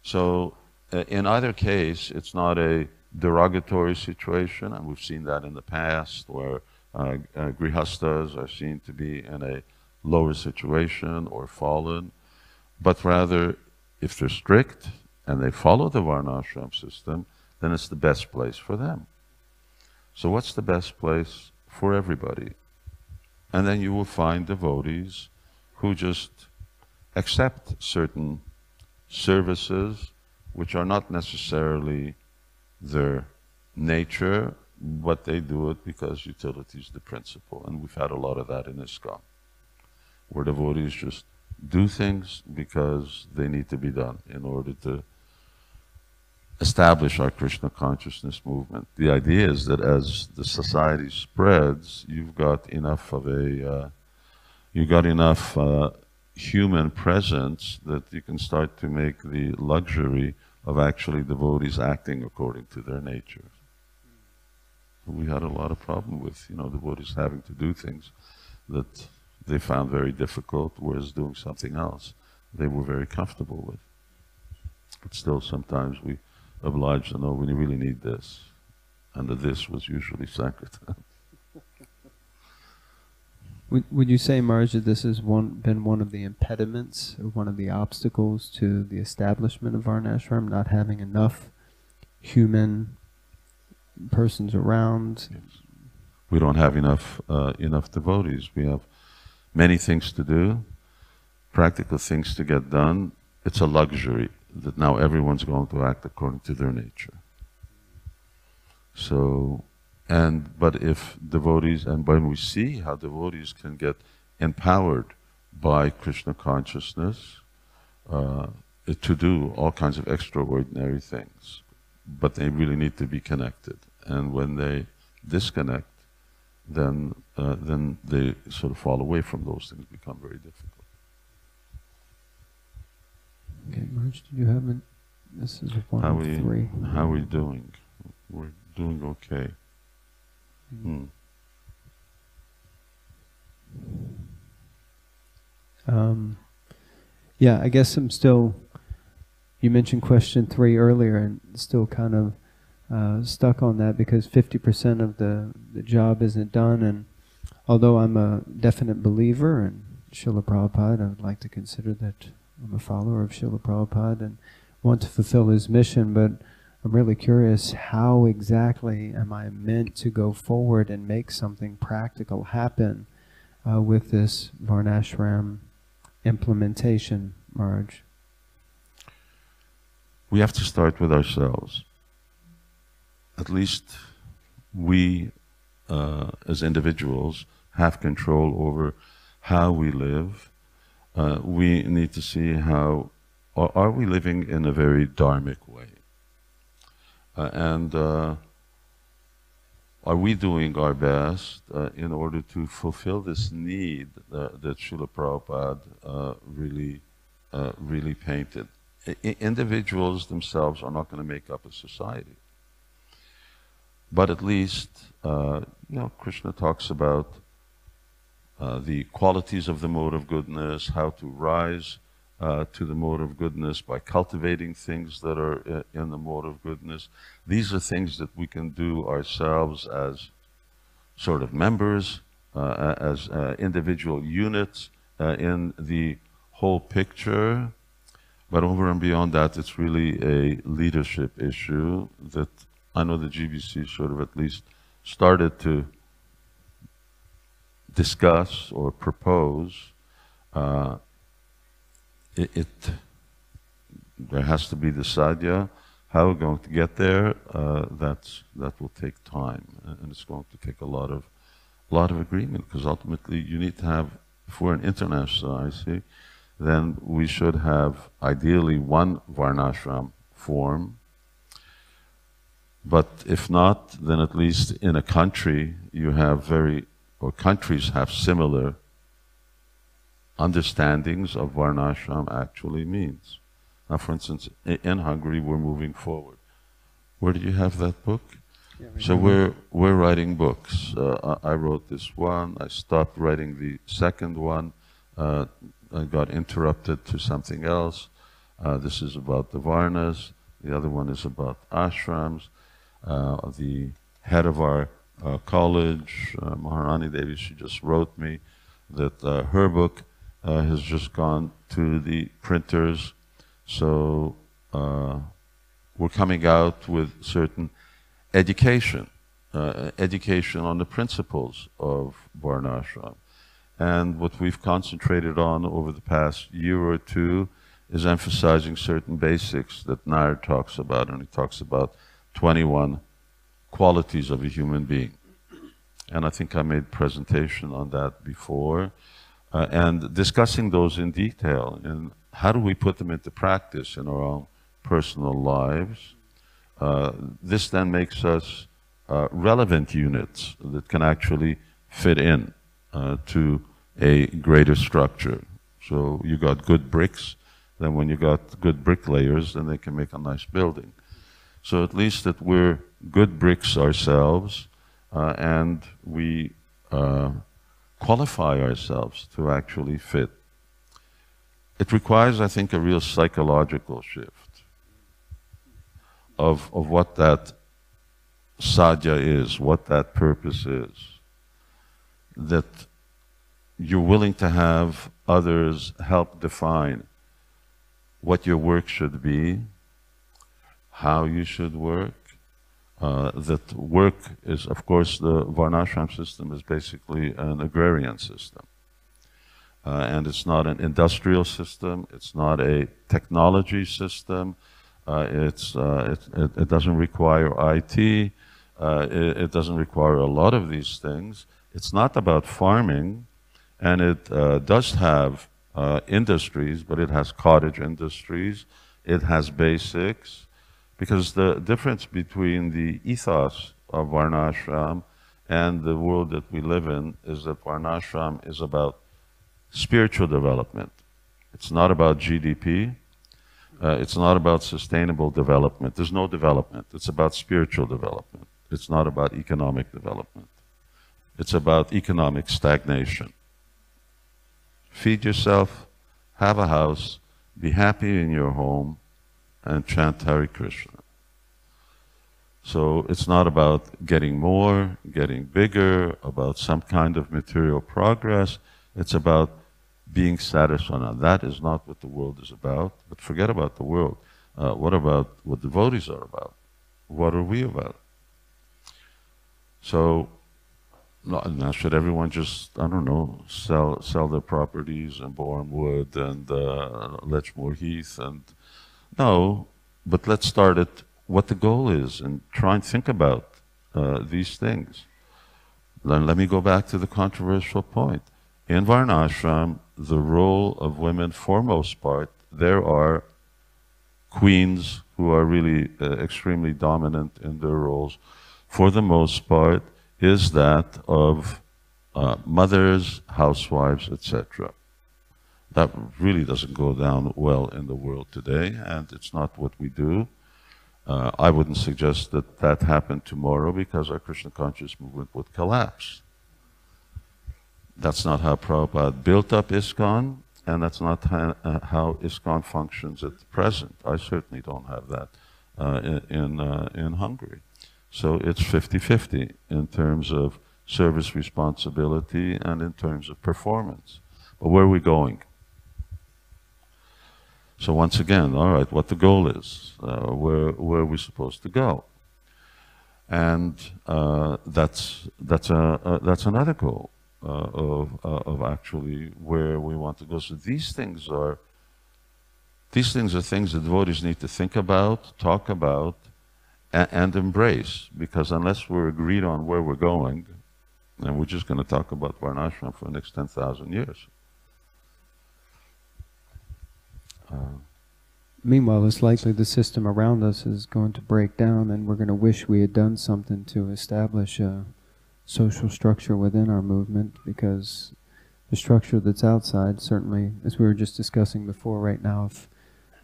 So, in either case, it's not a derogatory situation, and we've seen that in the past, where grihastas are seen to be in a lower situation or fallen, but rather, if they're strict and they follow the Varnāśrama system, then it's the best place for them. So what's the best place for everybody? And then you will find devotees who just accept certain services which are not necessarily their nature, but they do it because utility is the principle. And we've had a lot of that in ISKCON, where devotees just do things because they need to be done in order to establish our Krishna consciousness movement. The idea is that as the society spreads, you've got enough of a, human presence that you can start to make the luxury of actually devotees acting according to their nature. We had a lot of problem with, devotees having to do things that they found very difficult, whereas doing something else they were very comfortable with. But still, sometimes we obliged to know we really need this, and the this was usually sankirtan. Would you say, Maharaj, that this has been one of the impediments, or one of the obstacles to the establishment of Varnashram, not having enough human persons around? Yes. We don't have enough devotees. We have many things to do, practical things to get done. It's a luxury that now everyone's going to act according to their nature. So, but if devotees, and when we see how devotees can get empowered by Krishna consciousness to do all kinds of extraordinary things, but they really need to be connected. And when they disconnect, then they sort of fall away from those things, become very difficult. Okay, Maharaj, do you have an? This is one of three. How are we doing? We're doing okay. Yeah, I guess I'm still. You mentioned question 3 earlier, and still kind of stuck on that, because 50% of the job isn't done. And although I'm a definite believer in Srila Prabhupada, I would like to consider that I'm a follower of Srila Prabhupada and want to fulfill his mission, but I'm really curious, how exactly am I meant to go forward and make something practical happen with this Varnashram implementation, Maharaj? We have to start with ourselves. At least we, as individuals, have control over how we live. We need to see how, are we living in a very dharmic way? And are we doing our best in order to fulfill this need that Srila Prabhupada really painted? Individuals themselves are not going to make up a society. but at least, Krishna talks about the qualities of the mode of goodness, how to rise to the mode of goodness by cultivating things that are in the mode of goodness. These are things that we can do ourselves as sort of members, as individual units in the whole picture. But over and beyond that, it's really a leadership issue that I know the GBC sort of at least started to discuss or propose. There has to be the Sadhya. How we're going to get there, that will take time, and it's going to take a lot of agreement, because ultimately you need to have, if we're an international IC, then we should have ideally one Varnashram form. But if not, then at least in a country you have countries have similar understandings of Varnashram actually means. Now, for instance, in Hungary we're moving forward. Where do you have that book? Yeah, so we're writing books. I wrote this one. I stopped writing the second one. I got interrupted to something else. This is about the Varnas. The other one is about ashrams. The head of our college, Maharani Devi, she just wrote me that her book has just gone to the printers. So we're coming out with certain education on the principles of Varnāśrama. And what we've concentrated on over the past year or two is emphasizing certain basics that Nair talks about, and he talks about 21 qualities of a human being. And I think I made a presentation on that before, and discussing those in detail, and how do we put them into practice in our own personal lives. This then makes us relevant units that can actually fit in to a greater structure. So you got good bricks, then when you got good bricklayers, then they can make a nice building. So at least that we're good bricks ourselves, and we qualify ourselves to actually fit. It requires, I think, a real psychological shift of what that sadhya is, what that purpose is. That you're willing to have others help define what your work should be, how you should work. That work is, of course, the Varnashram system is basically an agrarian system. And it's not an industrial system, it's not a technology system, it doesn't require IT, it doesn't require a lot of these things. It's not about farming, and it does have industries, but it has cottage industries, it has basics, because the difference between the ethos of Varnashram and the world that we live in is that Varnashram is about spiritual development. It's not about GDP. It's not about sustainable development. There's no development. It's about spiritual development. It's not about economic development. It's about economic stagnation. Feed yourself, have a house, be happy in your home, and chant Hare Krishna. So it's not about getting more, getting bigger, about some kind of material progress. It's about being satisfied. Now, that is not what the world is about, but forget about the world. What about what devotees are about? What are we about? So, now should everyone just, I don't know, sell their properties in Bournemouth and Letchmore Heath? And no, but let's start at what the goal is and try and think about these things. Then let me go back to the controversial point. In Varnashram, the role of women, for most part, there are queens who are really extremely dominant in their roles. For the most part, is that of mothers, housewives, etc. That really doesn't go down well in the world today, and it's not what we do. I wouldn't suggest that that happened tomorrow, because our Krishna conscious movement would collapse. That's not how Prabhupada built up ISKCON, and that's not how ISKCON functions at the present. I certainly don't have that in Hungary. So it's 50-50 in terms of service responsibility and in terms of performance. But where are we going? So once again, all right, what the goal is, where are we supposed to go? And that's another goal of actually where we want to go. So these things are things that devotees need to think about, talk about, and embrace, because unless we're agreed on where we're going, and we're just going to talk about Varnāśrama for the next 10,000 years. Meanwhile, it's likely the system around us is going to break down, and we're going to wish we had done something to establish a social structure within our movement, because the structure that's outside, certainly, as we were just discussing before, right now,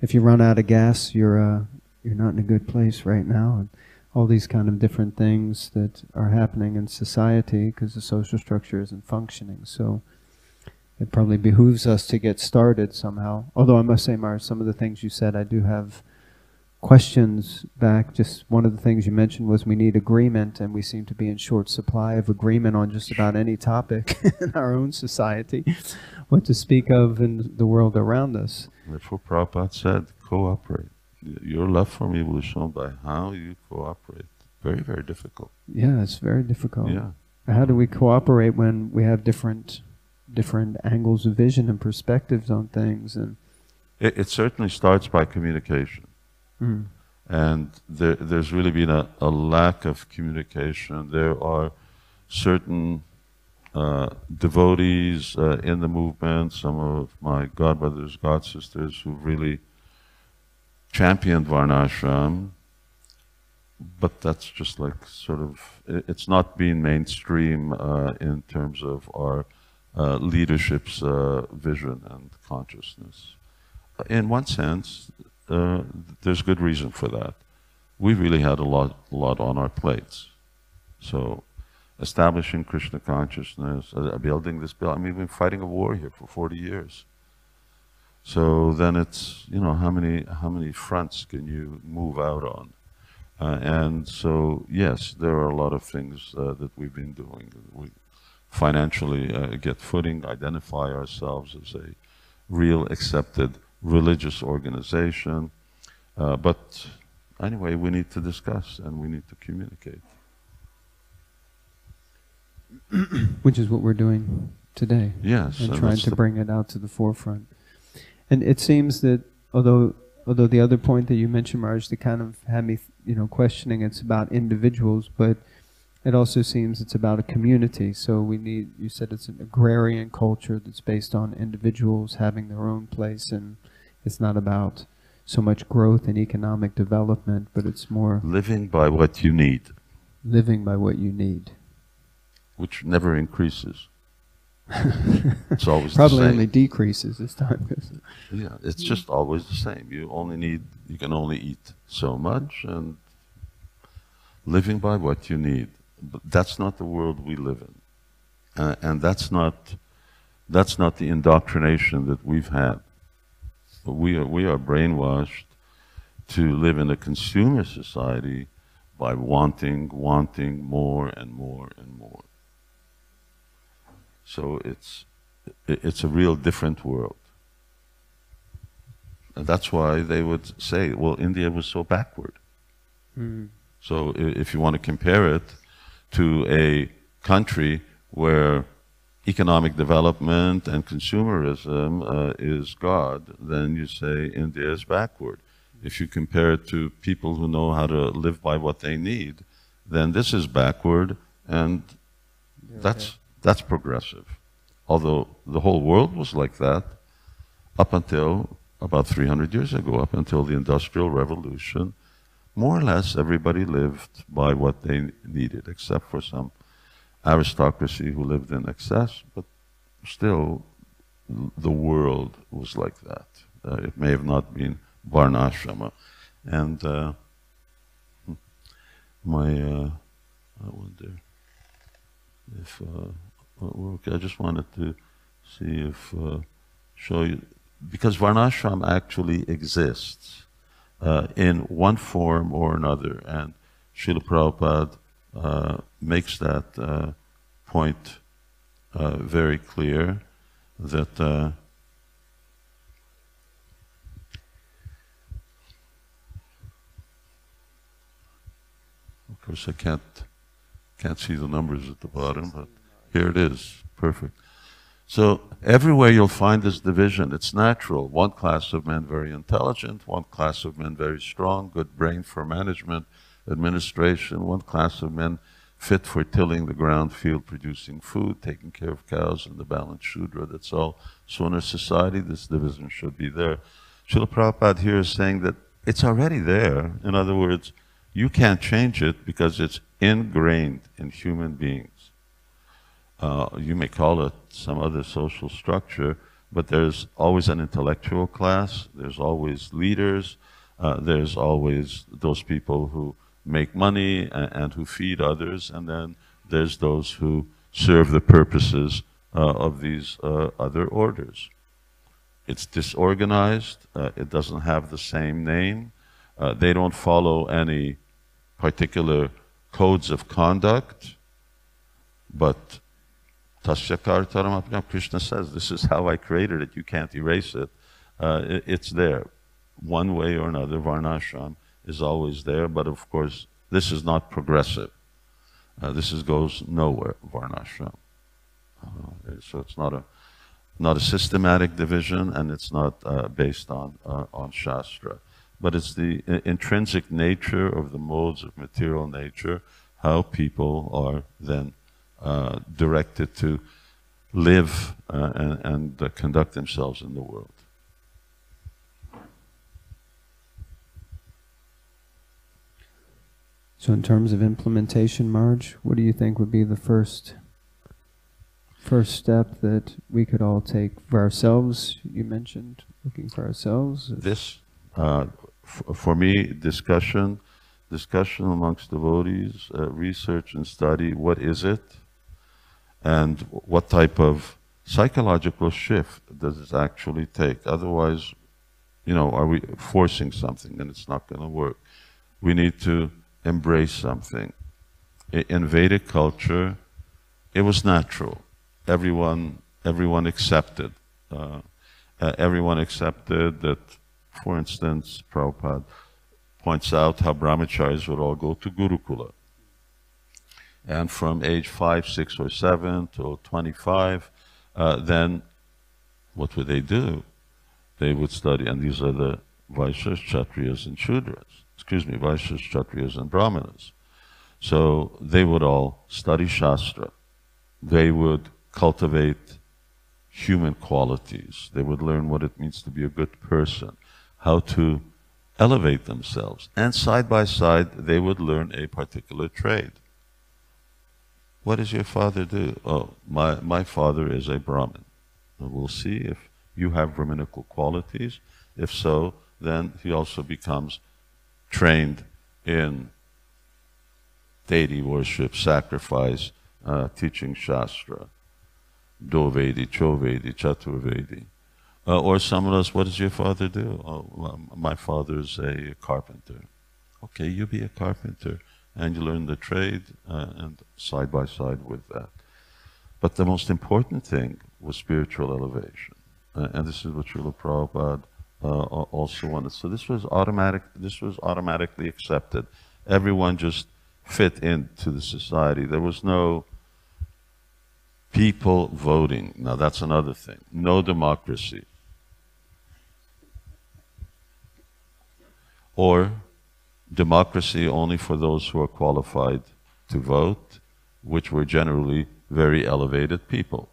if you run out of gas, you're not in a good place right now, and all these kind of different things that are happening in society because the social structure isn't functioning. So it probably behooves us to get started somehow. Although I must say, Mara, some of the things you said, I do have questions back. Just one of the things you mentioned was we need agreement, and we seem to be in short supply of agreement on just about any topic in our own society, what to speak of in the world around us. That's what Prabhupada said, cooperate. Your love for me will be shown by how you cooperate. Very, very difficult. Yeah, it's very difficult. Yeah. How do we cooperate when we have different angles of vision and perspectives on things? And it certainly starts by communication. And there's really been a lack of communication. There are certain devotees in the movement, some of my godbrothers, god sisters, who really championed Varnāśrama, but that's just like sort of, it's not being mainstream in terms of our leadership's vision and consciousness. In one sense, there's good reason for that. We really had a lot on our plates. So establishing Krishna consciousness, building this bill. I mean, we've been fighting a war here for 40 years. So then it's, you know, how many fronts can you move out on? And so, yes, there are a lot of things that we've been doing. We financially get footing, identify ourselves as a real accepted religious organization. But anyway, we need to discuss and we need to communicate. which is what we're doing today. Yes. And trying to bring it out to the forefront. And it seems that although the other point that you mentioned, Maharaj, that kind of had me, questioning, it's about individuals, but it also seems it's about a community. So we need, you said it's an agrarian culture that's based on individuals having their own place, and it's not about so much growth and economic development, but it's more living by what you need. Living by what you need. Which never increases. It's always probably the same. only decreases as time goes. Yeah, it's just always the same. You can only eat so much, and living by what you need. But that's not the world we live in, and that's not the indoctrination that we've had. We are brainwashed to live in a consumer society by wanting more and more and more. So it's a real different world. And that's why they would say, well, India was so backward. Mm. So if you want to compare it to a country where economic development and consumerism is God, then you say India is backward. If you compare it to people who know how to live by what they need, then this is backward, and that's progressive. Although the whole world was like that up until about 300 years ago, up until the Industrial Revolution. More or less everybody lived by what they needed, except for some aristocracy who lived in excess, but still the world was like that. It may have not been Varnāśrama. And I wonder if, I just wanted to see if, show you, because Varnāśrama actually exists in one form or another, and Srila Prabhupada makes that point very clear, that of course I can't see the numbers at the bottom, but here it is, perfect. So everywhere you'll find this division. It's natural. One class of men very intelligent, one class of men very strong, good brain for management, administration, one class of men fit for tilling the ground, field, producing food, taking care of cows, and the balanced Shudra. That's all. So in a society, this division should be there. Srila Prabhupada here is saying that it's already there. In other words, you can't change it because it's ingrained in human beings. You may call it some other social structure, but there's always an intellectual class, there's always leaders, there's always those people who make money and who feed others, and then there's those who serve the purposes of these other orders. It's disorganized, it doesn't have the same name, they don't follow any particular codes of conduct, but Krishna says, this is how I created it, you can't erase it. It's there. One way or another, Varnāśrama is always there, but of course, this is not progressive. This goes nowhere, Varnāśrama. So it's not a systematic division, and it's not based on Shastra. But it's the intrinsic nature of the modes of material nature, how people are then directed to live and conduct themselves in the world. So in terms of implementation, Marge, what do you think would be the first step that we could all take for ourselves? You mentioned looking for ourselves. This, for me, discussion amongst devotees, research and study, what is it? And what type of psychological shift does it actually take? Otherwise, are we forcing something and it's not going to work? We need to embrace something. In Vedic culture, it was natural. Everyone accepted. Everyone accepted that, for instance, Prabhupada points out how Brahmacharis would all go to Gurukula. And from age 5, 6, or 7 till 25, then what would they do? They would study, and these are the Vaishyas, Kshatriyas, and Shudras. Vaishyas, Kshatriyas, and Brahmanas. So they would all study Shastra. They would cultivate human qualities. They would learn what it means to be a good person, how to elevate themselves. And side by side, they would learn a particular trade. What does your father do? Oh, my father is a Brahmin. And we'll see if you have Brahminical qualities. If so, then he also becomes trained in deity worship, sacrifice, teaching Shastra, Do-Vedi, Cho-Vedi, Chatur-Vedi. Or some of us, what does your father do? Oh, my father's a carpenter. Okay, you be a carpenter, and you learn the trade, and side by side with that. But the most important thing was spiritual elevation. And this is what Srila Prabhupada also wanted. So this was automatically accepted. Everyone just fit into the society. There was no people voting. Now that's another thing. No democracy. Or democracy only for those who are qualified to vote, which were generally very elevated people.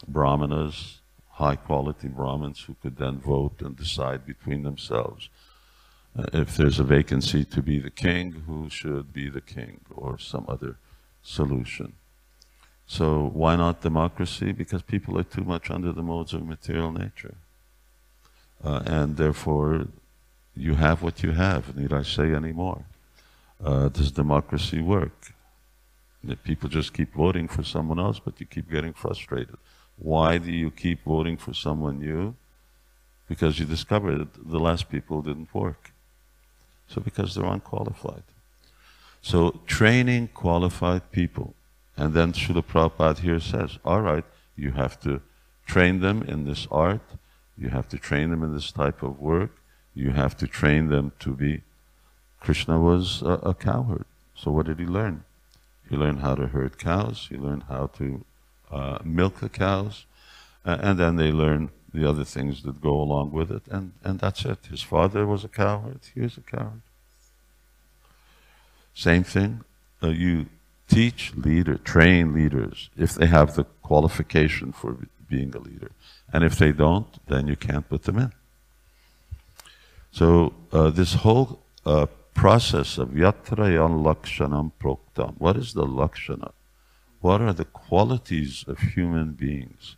Brahmanas, high-quality Brahmins who could then vote and decide between themselves. If there's a vacancy to be the king, who should be the king, or some other solution. So why not democracy? Because people are too much under the modes of material nature. And therefore, you have what you have, need I say any more? does democracy work? If people just keep voting for someone else, but you keep getting frustrated. Why do you keep voting for someone new? Because you discovered that the last people didn't work. So because they're unqualified. So training qualified people. And then Srila Prabhupada here says, all right, you have to train them in this art, you have to train them in this type of work, you have to train them to be. Krishna was a cowherd. So what did he learn? He learned how to herd cows, he learned how to milk the cows, and then they learn the other things that go along with it, and that's it. His father was a cowherd, he was a cowherd. Same thing, you teach, train leaders if they have the qualification for being a leader. And if they don't, then you can't put them in. So this whole process of yatrayan lakshanam proktam, what is the lakshana? What are the qualities of human beings?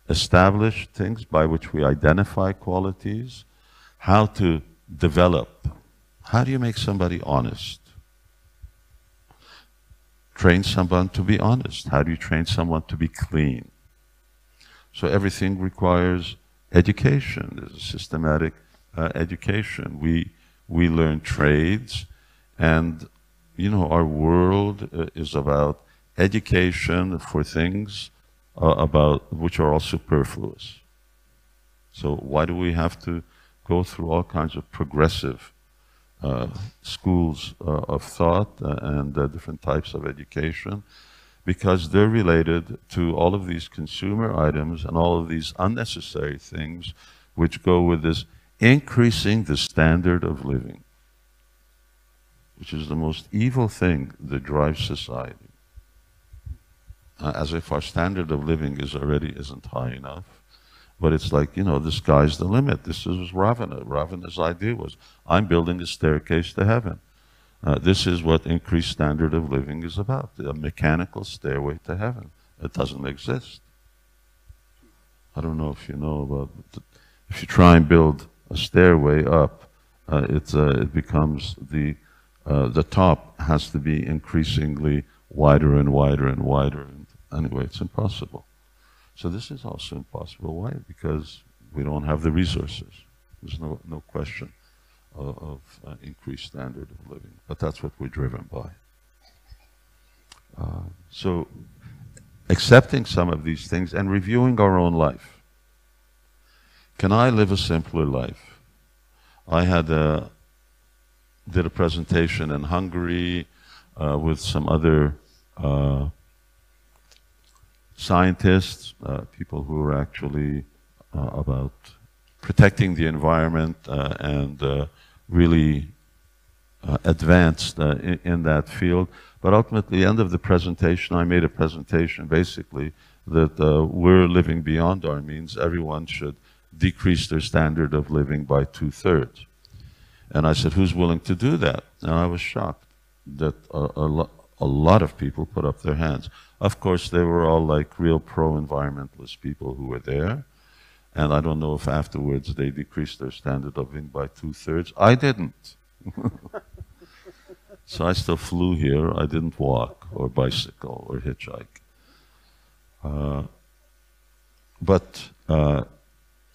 Established things by which we identify qualities, how to develop. How do you make somebody honest? Train someone to be honest. How do you train someone to be clean? So everything requires education. There's a systematic education. We learn trades, and our world is about education for things about which are all superfluous. So why do we have to go through all kinds of progressive schools of thought and different types of education? Because they're related to all of these consumer items and all of these unnecessary things which go with this increasing the standard of living, which is the most evil thing that drives society. As if our standard of living isn't high enough. But it's like, the sky's the limit. This is Ravana. Ravana's idea was, I'm building a staircase to heaven. This is what increased standard of living is about, a mechanical stairway to heaven. It doesn't exist. I don't know if you know about it. If you try and build a stairway up, it becomes the top has to be increasingly wider and wider and wider. Anyway, it's impossible. So this is also impossible. Why? Because we don't have the resources. There's no question of increased standard of living. But that's what we're driven by. So accepting some of these things and reviewing our own life. Can I live a simpler life? I did a presentation in Hungary with some other scientists, people who are actually about protecting the environment and really advanced in that field. But ultimately, at the end of the presentation, I made a presentation basically that we're living beyond our means. Everyone should decrease their standard of living by 2/3. And I said, who's willing to do that? And I was shocked that a lot of people put up their hands. Of course, they were all like real pro-environmentalist people who were there. And I don't know if afterwards they decreased their standard of living by 2/3. I didn't. So I still flew here. I didn't walk or bicycle or hitchhike. But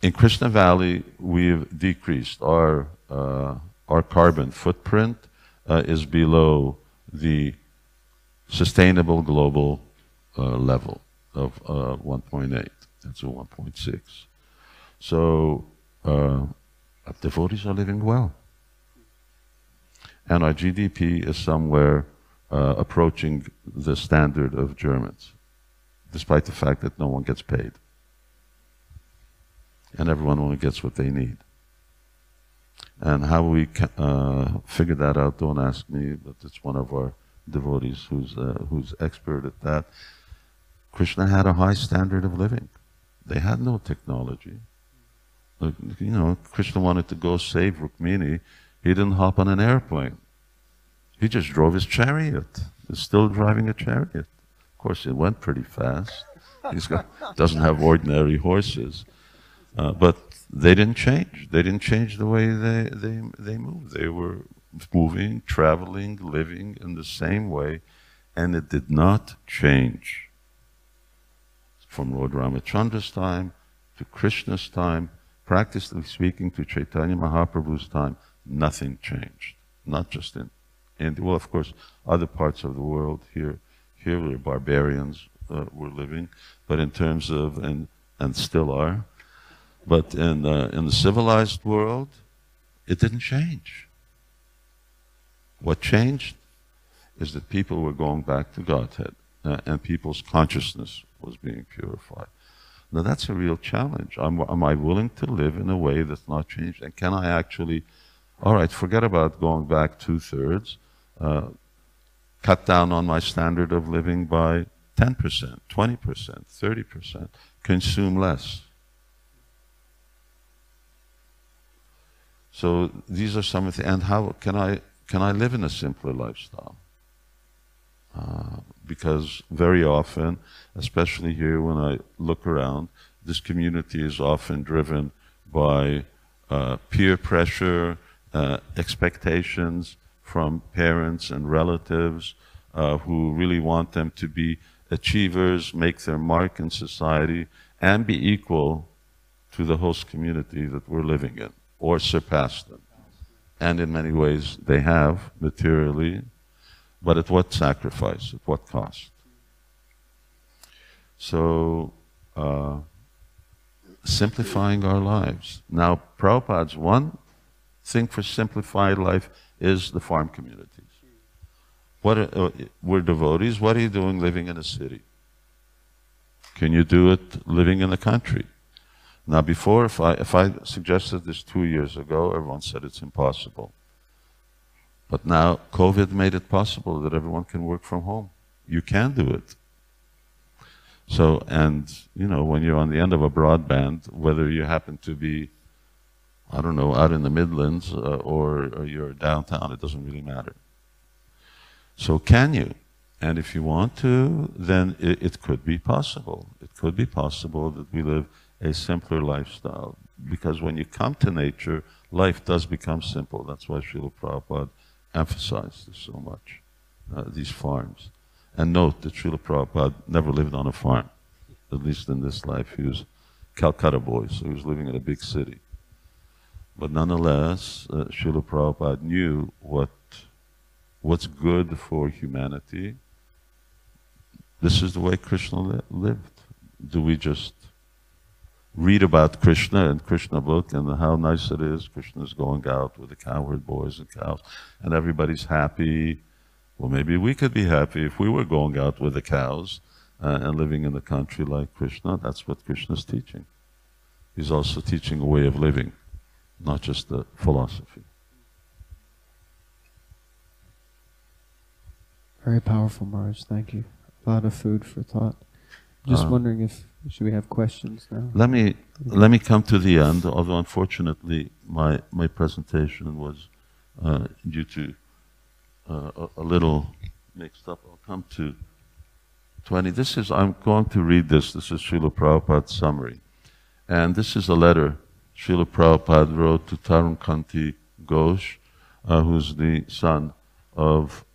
in Krishna Valley, we've decreased. Our carbon footprint is below the sustainable global level of 1.8. That's a 1.6. So devotees are living well. And our GDP is somewhere approaching the standard of Germans, despite the fact that no one gets paid. And everyone only gets what they need. And how we figure that out, don't ask me, but it's one of our devotees who's expert at that. Krishna had a high standard of living. They had no technology. Krishna wanted to go save Rukmini. He didn't hop on an airplane. He just drove his chariot. He's still driving a chariot. Of course, it went pretty fast. Doesn't have ordinary horses. But they didn't change. They didn't change the way they moved. They were moving, traveling, living in the same way, and it did not change. From Lord Ramachandra's time to Krishna's time, practically speaking to Chaitanya Mahaprabhu's time, nothing changed. Not just in India, well, of course, other parts of the world here where barbarians were living, but in terms of, and still are, but in the civilized world, it didn't change. What changed is that people were going back to Godhead, and people's consciousness was being purified. Now that's a real challenge. Am I willing to live in a way that's not changed? And can I actually, all right, forget about going back 2/3, cut down on my standard of living by 10%, 20%, 30%, consume less. So these are some of the, and how can I live in a simpler lifestyle? Because very often, especially here when I look around, this community is often driven by peer pressure, expectations from parents and relatives who really want them to be achievers, make their mark in society, and be equal to the host community that we're living in, or surpass them. And in many ways they have, materially, but at what sacrifice, at what cost? So, simplifying our lives. Now, Prabhupada's one thing for simplified life is the farm communities. We're devotees, what are you doing living in a city? Can you do it living in the country? Now before, if I suggested this 2 years ago, everyone said it's impossible. But now COVID made it possible that everyone can work from home. You can do it. So, and you know, when you're on the end of a broadband, whether you happen to be, I don't know, out in the Midlands or you're downtown, it doesn't really matter. So can you? And if you want to, then it could be possible. It could be possible that we live a simpler lifestyle. Because when you come to nature, life does become simple. That's why Srila Prabhupada emphasized this so much, these farms. And note that Srila Prabhupada never lived on a farm, at least in this life. He was Calcutta boy, so he was living in a big city. But nonetheless, Srila Prabhupada knew what's good for humanity. This is the way Krishna lived. Do we just read about Krishna and Krishna book and how nice it is? Krishna's going out with the cowherd boys and cows, and everybody's happy. Well, maybe we could be happy if we were going out with the cows and living in the country like Krishna. That's what Krishna's teaching. He's also teaching a way of living, not just a philosophy. Very powerful, Maharaj. Thank you. A lot of food for thought. Just wondering if should we have questions now? Let me come to the end. Although unfortunately my presentation was due to a little mixed up. I'll come to 20. I'm going to read this. This is Srila Prabhupada's summary, and this is a letter Srila Prabhupada wrote to Varṇāśrama Ghosh, who's the son of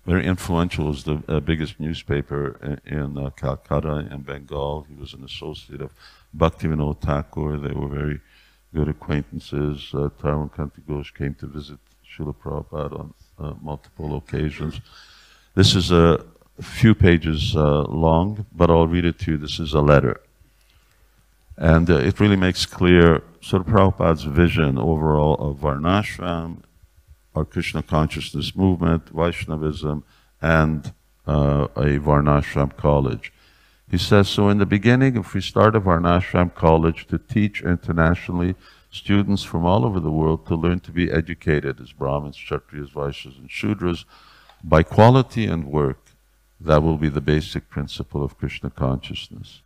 very influential, was the biggest newspaper in Calcutta in Bengal. He was an associate of Bhaktivinoda Thakur. They were very good acquaintances. Varṇāśrama Ghosh came to visit Srila Prabhupada on multiple occasions. This is a few pages long, but I'll read it to you. This is a letter. And it really makes clear Srila Prabhupada's vision overall of Varnasrama, our Krishna consciousness movement, Vaishnavism, and a Varnasrama college. He says, so in the beginning, if we start a Varnasrama college to teach internationally students from all over the world to learn to be educated as Brahmins, Kshatriyas, Vaishyas, and Shudras, by quality and work, that will be the basic principle of Krishna consciousness.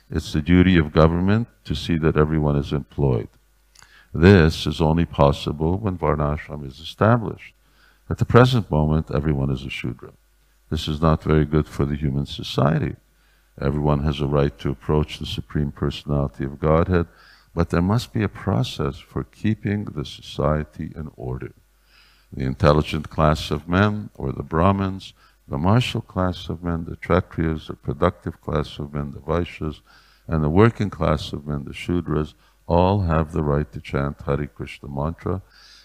It's the duty of government to see that everyone is employed. This is only possible when Varnāśrama is established. At the present moment, everyone is a Shudra. This is not very good for the human society. Everyone has a right to approach the Supreme Personality of Godhead, but there must be a process for keeping the society in order. the intelligent class of men, or the Brahmins, the martial class of men, the Kshatriyas, the productive class of men, the Vaishyas, and the working class of men, the Shudras, all have the right to chant Hare Krishna mantra,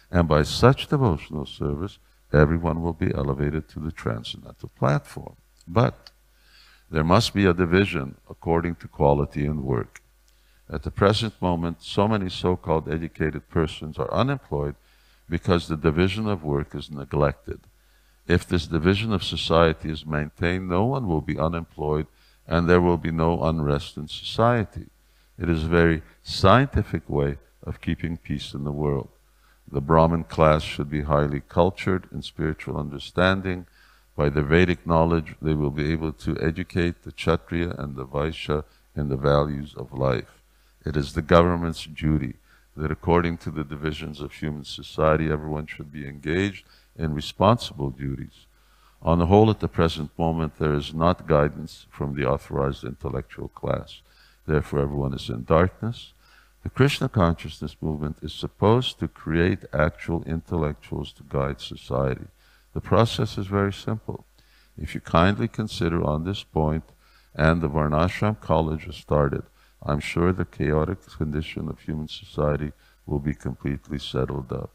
and by such devotional service, everyone will be elevated to the transcendental platform. But there must be a division according to quality and work. At the present moment, so many so-called educated persons are unemployed because the division of work is neglected. If this division of society is maintained, no one will be unemployed and there will be no unrest in society. It is a very scientific way of keeping peace in the world. The Brahmin class should be highly cultured in spiritual understanding. By their Vedic knowledge, they will be able to educate the Kshatriya and the Vaishya in the values of life. It is the government's duty that according to the divisions of human society, everyone should be engaged in responsible duties. On the whole, at the present moment, there is not guidance from the authorized intellectual class. Therefore, everyone is in darkness. The Krishna consciousness movement is supposed to create actual intellectuals to guide society. The process is very simple. If you kindly consider on this point, and the Varnāśrama college is started, I'm sure the chaotic condition of human society will be completely settled up.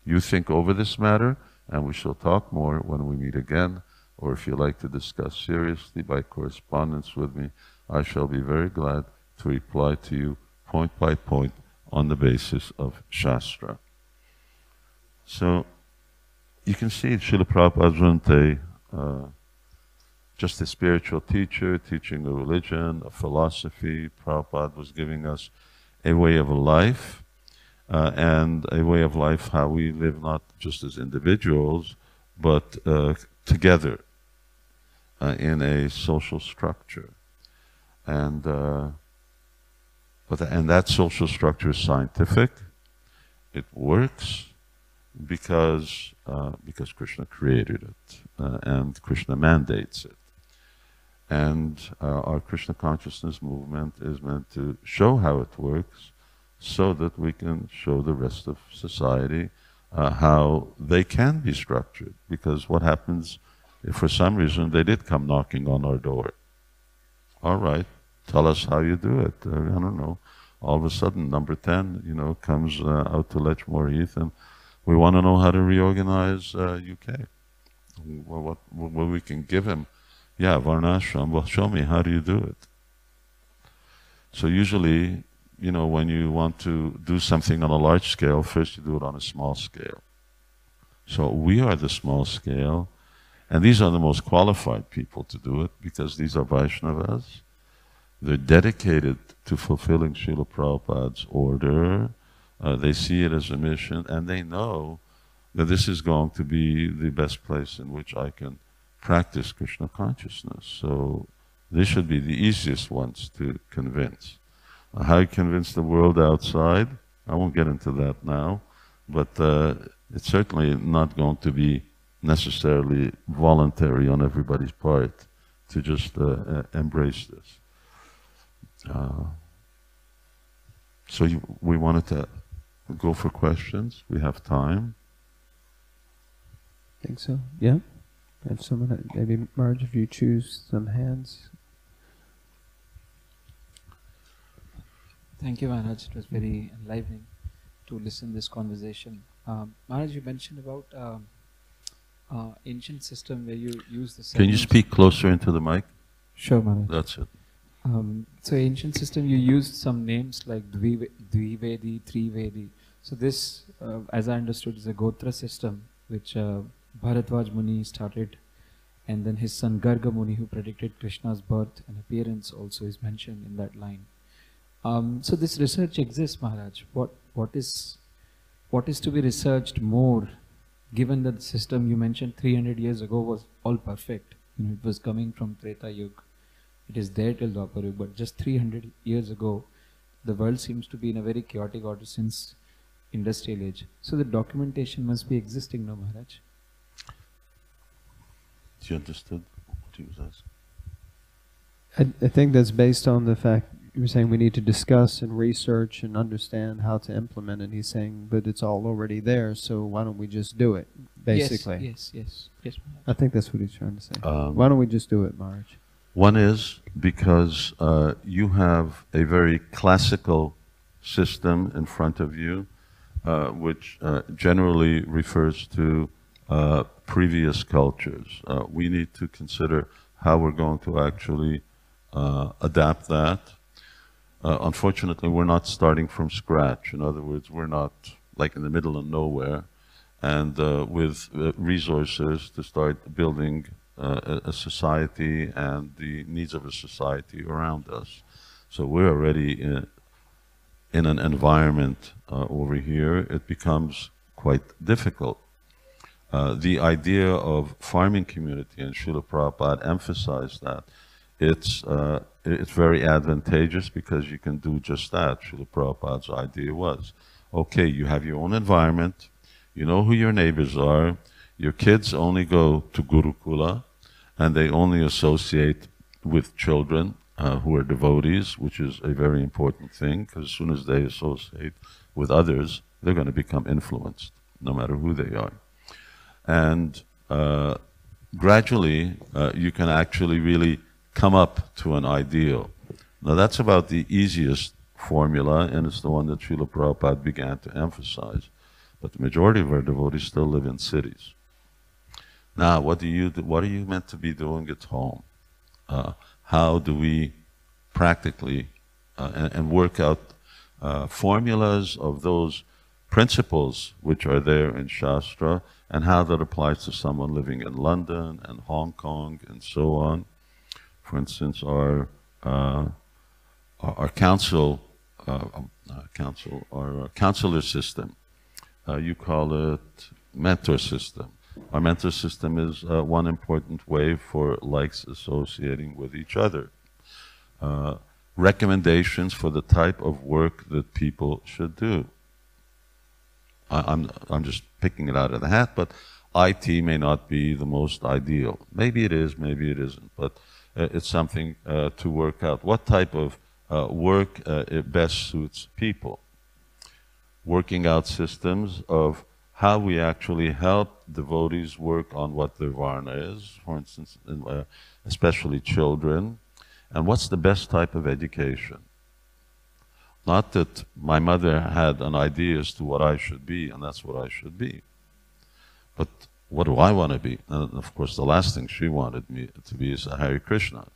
You think over this matter, and we shall talk more when we meet again, or if you like to discuss seriously by correspondence with me, I shall be very glad to reply to you point by point on the basis of Shastra. So, you can see Srila Prabhupada wasn't just a spiritual teacher teaching a religion, a philosophy. Prabhupada was giving us a way of life, and a way of life how we live not just as individuals, but together in a social structure. And that social structure is scientific. It works because Krishna created it, and Krishna mandates it. And our Krishna consciousness movement is meant to show how it works so that we can show the rest of society how they can be structured. Because what happens if for some reason they did come knocking on our door? All right, tell us how you do it. I don't know. All of a sudden, number 10, comes out to Lechmore Heath, and we want to know how to reorganize UK. What we can give him? Yeah, Varnāśrama. Well, show me, how do you do it? So usually, when you want to do something on a large scale, first you do it on a small scale. So we are the small scale, and these are the most qualified people to do it, because these are Vaishnavas. They're dedicated to fulfilling Srila Prabhupada's order. They see it as a mission, and they know that this is going to be the best place in which I can practice Krishna consciousness. So they should be the easiest ones to convince. How you convince the world outside, I won't get into that now, but it's certainly not going to be necessarily voluntary on everybody's part to just embrace this. So we wanted to go for questions. We have time. I think so. Yeah. If someone, maybe Marge, if you choose some hands. Thank you, Maharaj. It was very enlivening to listen to this conversation. Maharaj, you mentioned about ancient system where you use the... Can you speak closer into the mic? Sure, Maharaj. That's it. So ancient system, you used some names like Dvivedi, Trivedi. So this, as I understood, is a Gotra system, which Bharadwaj Muni started, and then his son Garga Muni, who predicted Krishna's birth and appearance, also is mentioned in that line. So this research exists, Maharaj. What is to be researched more, given that the system you mentioned 300 years ago was all perfect? It was coming from Treta Yuga. It is there till Dwapar Yuga, but just 300 years ago, the world seems to be in a very chaotic order since industrial age. So the documentation must be existing, no, Maharaj? You understood what he was asking? I think that's based on the fact you were saying we need to discuss and research and understand how to implement it. He's saying, but it's all already there, so why don't we just do it, basically? Yes. I think that's what he's trying to say. Why don't we just do it, Maharaj? One is because you have a very classical system in front of you, which generally refers to previous cultures. We need to consider how we're going to actually adapt that. Unfortunately, we're not starting from scratch. In other words, we're not like in the middle of nowhere and with resources to start building a society and the needs of a society around us. So we're already in an environment over here. It becomes quite difficult. The idea of farming community, and Srila Prabhupada emphasized that, it's very advantageous because you can do just that. Srila Prabhupada's idea was, okay, you have your own environment, you know who your neighbors are, your kids only go to Gurukula, and they only associate with children who are devotees, which is a very important thing, because as soon as they associate with others, they're going to become influenced, no matter who they are. And gradually, you can actually really come up to an ideal. Now that's about the easiest formula, and it's the one that Srila Prabhupada began to emphasize. But the majority of our devotees still live in cities. Now, what do you do? What are you meant to be doing at home? How do we practically and work out formulas of those principles which are there in Shastra, and how that applies to someone living in London and Hong Kong and so on? For instance, our council, our counselor system, you call it mentor system. Our mentor system is one important way for likes associating with each other. Recommendations for the type of work that people should do. I'm just picking it out of the hat, but IT may not be the most ideal. Maybe it is, maybe it isn't, but it's something to work out. What type of work it best suits people? Working out systems of how we actually help devotees work on what their varna is, for instance, especially children, and what's the best type of education. Not that my mother had an idea as to what I should be, and that's what I should be. But what do I want to be? And of course, the last thing she wanted me to be is a Hare Krishna.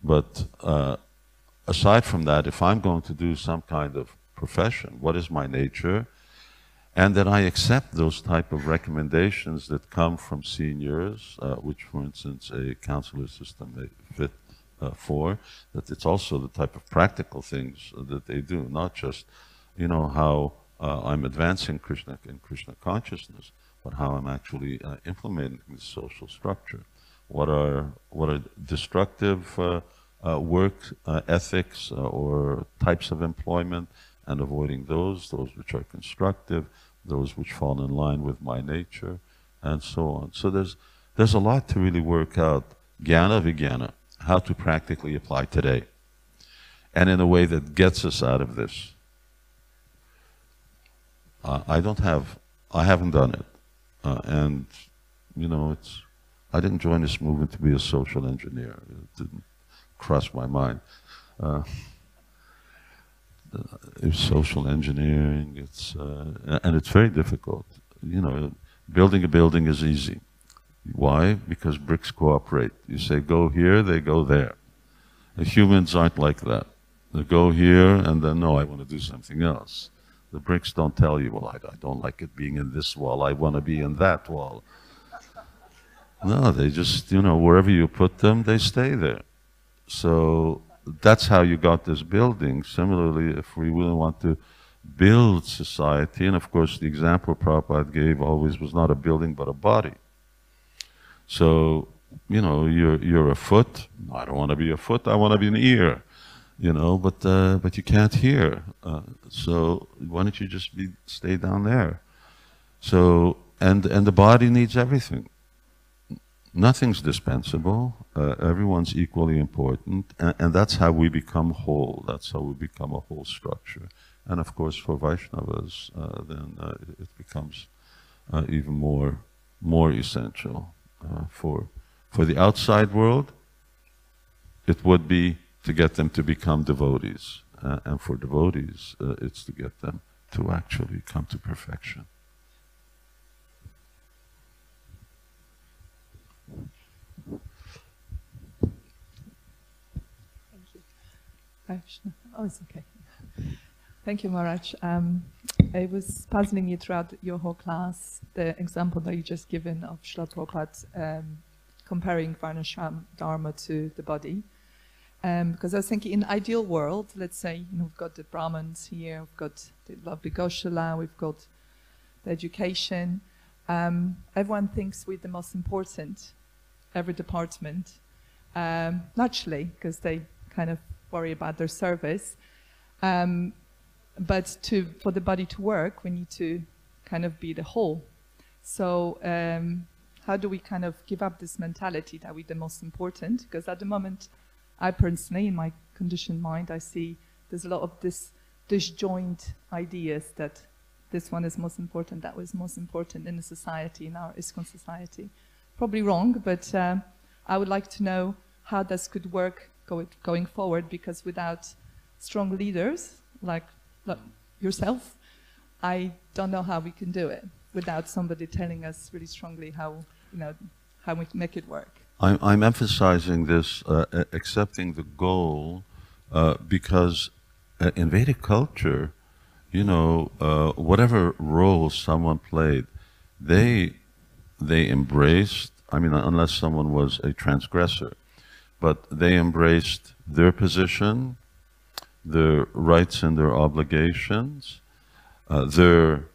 But aside from that, if I'm going to do some kind of profession, what is my nature? And then I accept those type of recommendations that come from seniors, which, for instance, a counselor system may fit for, that it's also the type of practical things that they do, not just, you know, how I'm advancing Krishna and Krishna consciousness, but how I'm actually implementing the social structure. What are destructive work ethics or types of employment, and avoiding those which are constructive, those which fall in line with my nature, and so on. So there's a lot to really work out, jnana vijnana, how to practically apply today, and in a way that gets us out of this. I haven't done it, and you know, I didn't join this movement to be a social engineer. It didn't cross my mind. It's social engineering. And it's very difficult. You know, building a building is easy. Why? Because bricks cooperate. You say go here, they go there. The humans aren't like that. They go here and then no, I want to do something else. The bricks don't tell you, well, I don't like it being in this wall. I want to be in that wall. No, they just, you know, wherever you put them, they stay there. So that's how you got this building. Similarly, if we really want to build society, and of course the example Prabhupada gave always was not a building but a body. So, you know, you're a foot. I don't want to be a foot, I want to be an ear. You know, but you can't hear. So why don't you just stay down there? So, and the body needs everything. Nothing's dispensable. Everyone's equally important, and that's how we become whole. That's how we become a whole structure. And of course, for Vaishnavas, then it becomes even more essential. For the outside world, it would be to get them to become devotees, and for devotees, it's to get them to actually come to perfection. Oh, it's okay. Thank you, Maharaj. It was puzzling me throughout your whole class, the example that you just given of Srila Prabhupada comparing Varnasrama Dharma to the body. Because I was thinking, in ideal world, let's say, we've got the Brahmins here, we've got the lovely Goshala, we've got the education. Everyone thinks we're the most important, every department, naturally, because they kind of worry about their service. But for the body to work, we need to kind of be the whole. So how do we kind of give up this mentality that we're the most important? Because at the moment, I personally, in my conditioned mind, I see there's a lot of disjoint ideas that this one is most important, that was most important in the society, in our ISKCON society. Probably wrong, but I would like to know how this could work going forward, because without strong leaders like yourself, I don't know how we can do it without somebody telling us really strongly how we make it work. I'm emphasizing this, accepting the goal, because in Vedic culture, whatever role someone played, they embraced. I mean, unless someone was a transgressor, but they embraced their position, their rights and their obligations, their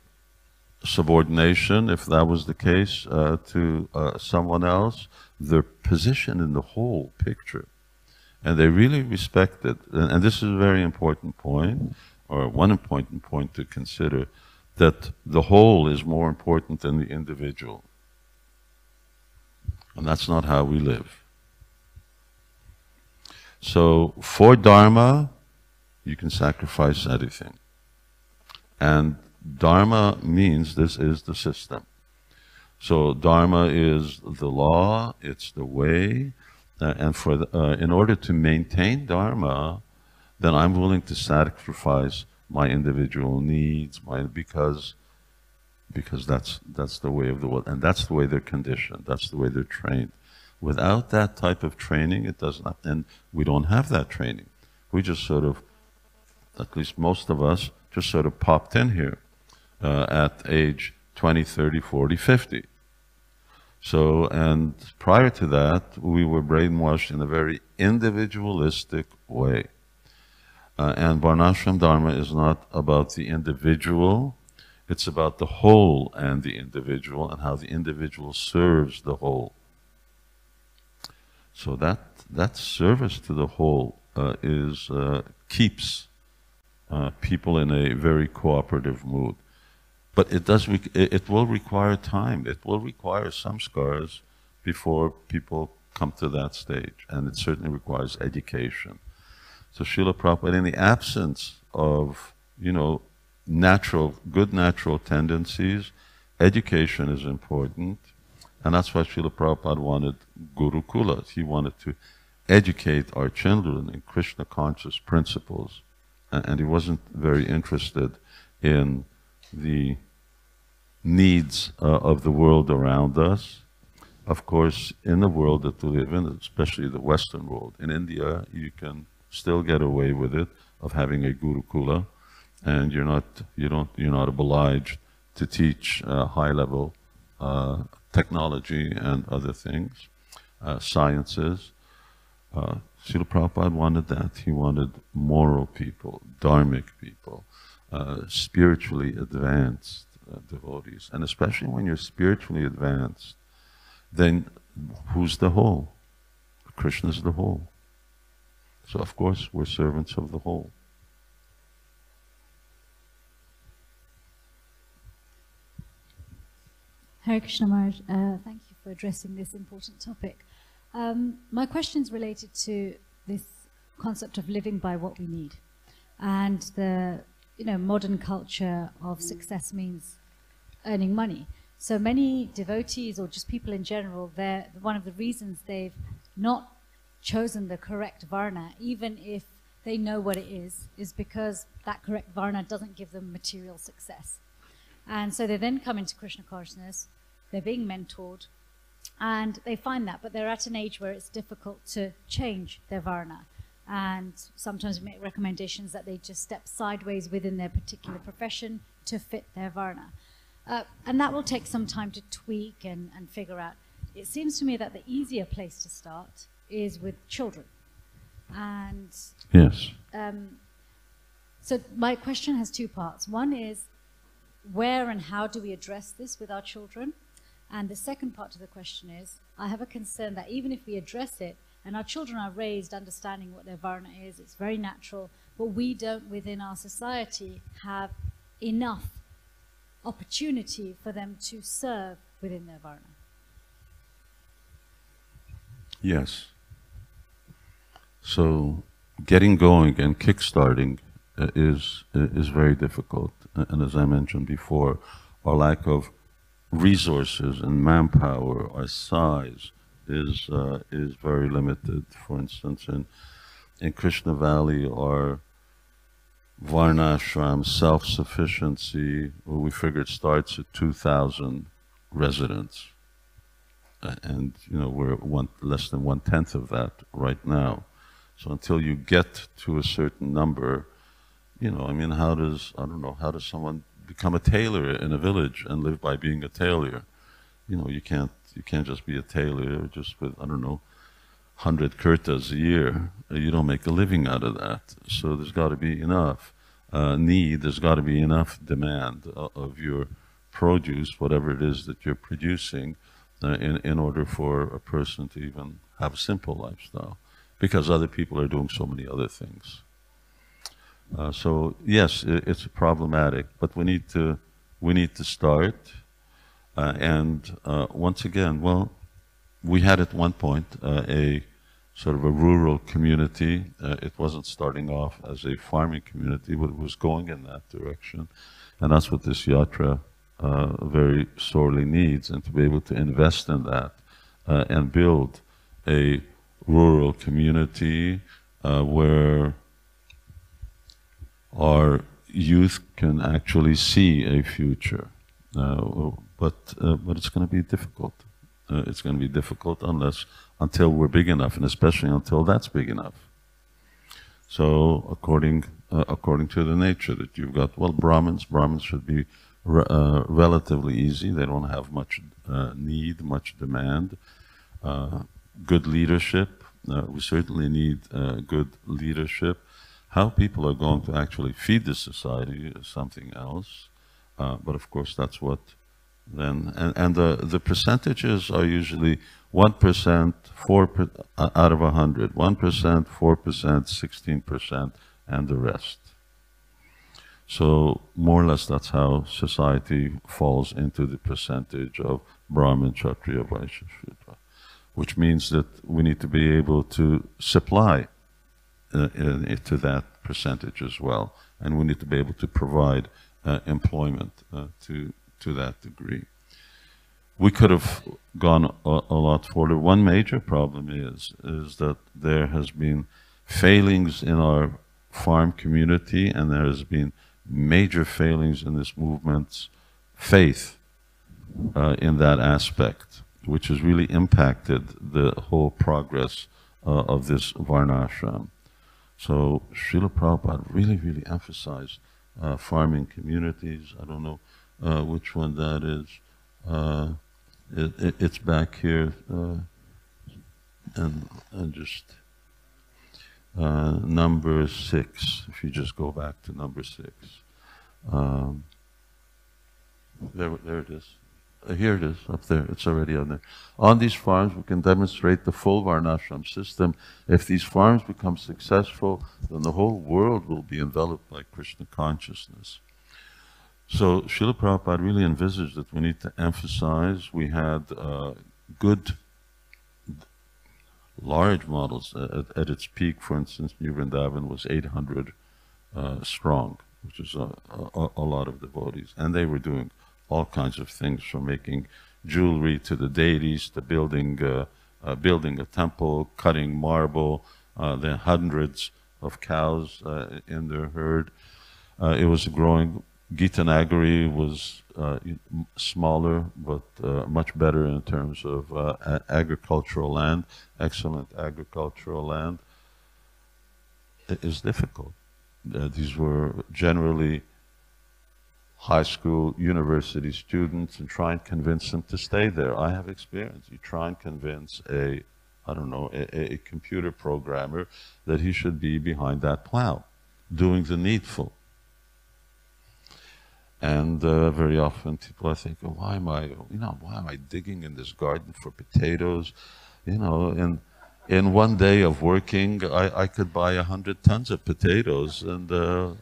subordination, if that was the case, to someone else, their position in the whole picture. And they really respected, and this is a very important point, or one important point to consider, that the whole is more important than the individual. And that's not how we live. So for Dharma, you can sacrifice anything. And Dharma means this is the system. So Dharma is the law, it's the way, and in order to maintain Dharma, then I'm willing to sacrifice my individual needs, because that's the way of the world, and that's the way they're conditioned, that's the way they're trained. Without that type of training, it does not, and we don't have that training. We just sort of, at least most of us, just sort of popped in here at age 20, 30, 40, 50. So, and prior to that, we were brainwashed in a very individualistic way. And Varnāśrama Dharma is not about the individual, it's about the whole and the individual, and how the individual serves the whole. So that service to the whole keeps people in a very cooperative mood. But it will require time. It will require some scars before people come to that stage, and it certainly requires education. So Srila Prabhupada, in the absence of good natural tendencies, education is important, and that's why Srila Prabhupada wanted Gurukulas. He wanted to educate our children in Krishna conscious principles, and he wasn't very interested in the needs of the world around us. Of course, in the world that we live in, especially the Western world, in India, you can still get away with it, of having a Gurukula, and you're not obliged to teach high-level technology and other things, sciences. Srila Prabhupada wanted that. He wanted moral people, dharmic people, spiritually advanced devotees. And especially when you're spiritually advanced, then who's the whole? Krishna's the whole. So of course we're servants of the whole. Hare Krishna Maharaj, thank you for addressing this important topic. My question is related to this concept of living by what we need, and the modern culture of success means earning money. So many devotees, or just people in general, one of the reasons they've not chosen the correct Varna, even if they know what it is because that correct Varna doesn't give them material success. And so they then come into Krishna consciousness, they're being mentored, and they find that, but they're at an age where it's difficult to change their Varna. And sometimes we make recommendations that they just step sideways within their particular profession to fit their Varna. And that will take some time to tweak and figure out. It seems to me that the easier place to start is with children. And yes. So my question has two parts. One is, where and how do we address this with our children? And the second part to the question is, I have a concern that even if we address it, and our children are raised understanding what their Varna is, it's very natural, but we don't within our society have enough opportunity for them to serve within their Varna. Yes. So getting going and kickstarting is very difficult. And as I mentioned before, our lack of resources and manpower, our size is very limited. For instance, in Krishna Valley, our Varnāśrama self-sufficiency, well, we figured starts at 2,000 residents. And we're less than 1/10 of that right now. So until you get to a certain number, how does someone become a tailor in a village and live by being a tailor? You can't just be a tailor just with 100 kurtas a year. You don't make a living out of that. So there's got to be enough need. There's got to be enough demand of your produce, whatever it is that you're producing, in order for a person to even have a simple lifestyle, because other people are doing so many other things. So yes, it's problematic, but we need to start. And once again, well, we had at one point a sort of a rural community. It wasn't starting off as a farming community, but it was going in that direction, and that's what this yatra very sorely needs. And to be able to invest in that and build a rural community where our youth can actually see a future. But it's going to be difficult. It's going to be difficult until we're big enough, and especially until that's big enough. So according to the nature that you've got, well, Brahmins should be relatively easy. They don't have much need, much demand. Good leadership. We certainly need good leadership. How people are going to actually feed the society is something else. But of course, that's what then. And the percentages are usually 1%, 4 out of 100, 1%, 4%, 16%, and the rest. So more or less, that's how society falls into the percentage of Brahmin, Kshatriya, Vaishya, Shudra, which means that we need to be able to supply to that percentage as well, and we need to be able to provide employment to that degree. We could have gone a lot further. One major problem is that there has been failings in our farm community, and there has been major failings in this movement's faith in that aspect, which has really impacted the whole progress of this Varnāśrama. So Srila Prabhupada really, really emphasized farming communities. I don't know which one that is. It's back here, and just number 6. If you just go back to number 6, there it is. Here it is, up there. It's already on there. On these farms, we can demonstrate the full Varnāśrama system. If these farms become successful, then the whole world will be enveloped by Krishna consciousness. So Srila Prabhupada really envisaged that we need to emphasize. We had good, large models. At its peak, for instance, New Vrindavan was 800 strong, which is a lot of devotees. And they were doing all kinds of things, from making jewelry to the deities, to building a temple, cutting marble, then hundreds of cows in their herd. It was growing. Gita Nagari was smaller, but much better in terms of agricultural land, excellent agricultural land. It is difficult. These were generally high school, university students, and try and convince them to stay there. I have experience. You try and convince a computer programmer that he should be behind that plow, doing the needful. And very often people are thinking, why am I digging in this garden for potatoes? And in one day of working, I could buy 100 tons of potatoes. And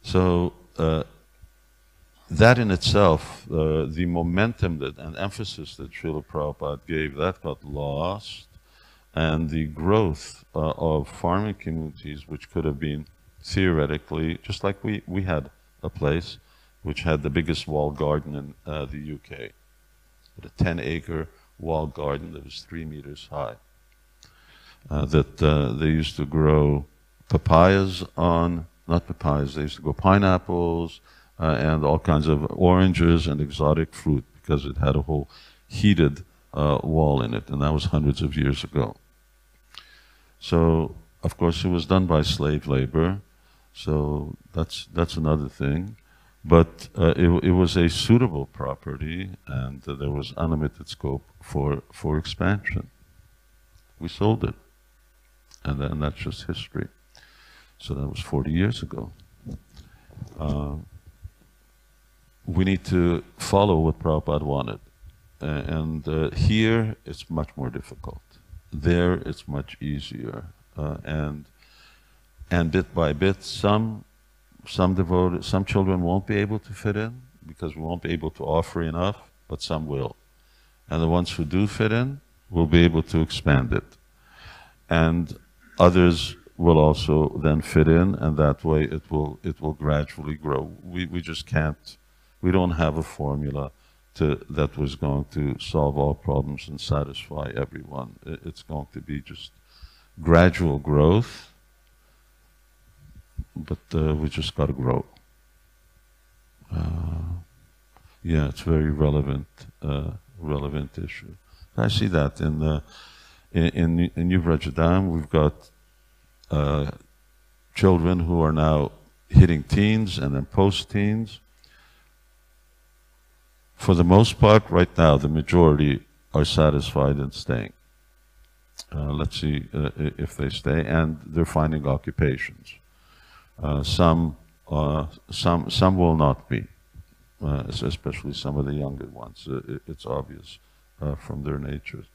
so that in itself, the momentum and emphasis that Srila Prabhupada gave, that got lost. And the growth of farming communities, which could have been theoretically, just like we had a place which had the biggest walled garden in the UK, with a 10-acre walled garden that was 3 meters high, that they used to grow papayas on, not papayas, they used to grow pineapples and all kinds of oranges and exotic fruit, because it had a whole heated wall in it, and that was hundreds of years ago. So, of course, it was done by slave labor, so that's another thing. But it was a suitable property, and there was unlimited scope for expansion. We sold it, and that's just history. So that was 40 years ago. We need to follow what Prabhupada wanted. And here, it's much more difficult. There, it's much easier. And bit by bit, some children won't be able to fit in, because we won't be able to offer enough, but some will. And the ones who do fit in will be able to expand it. And others will also then fit in, and that way it will gradually grow. We just can't, we don't have a formula that was going to solve all problems and satisfy everyone. It's going to be just gradual growth, but we just got to grow. Yeah, it's very relevant issue. I see that in New Vrajadam, we've got children who are now hitting teens and then post-teens. For the most part, right now, the majority are satisfied in staying. Let's see if they stay, and they're finding occupations. Some will not be, especially some of the younger ones. It's obvious from their natures.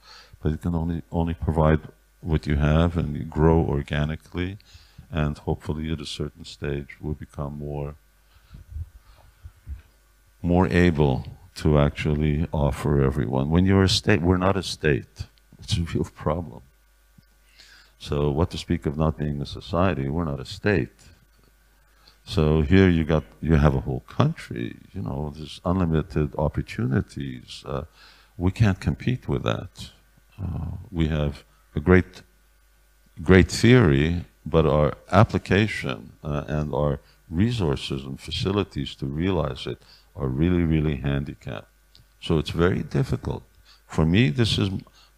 But you can only provide what you have, and you grow organically, and hopefully at a certain stage will become more able to actually offer everyone. When you're a state, we're not a state. It's a real problem. So what to speak of not being a society? We're not a state. So here you have a whole country. There's unlimited opportunities. We can't compete with that. We have a great theory, but our application and our resources and facilities to realize it are really, really handicapped. So it's very difficult. For me, this is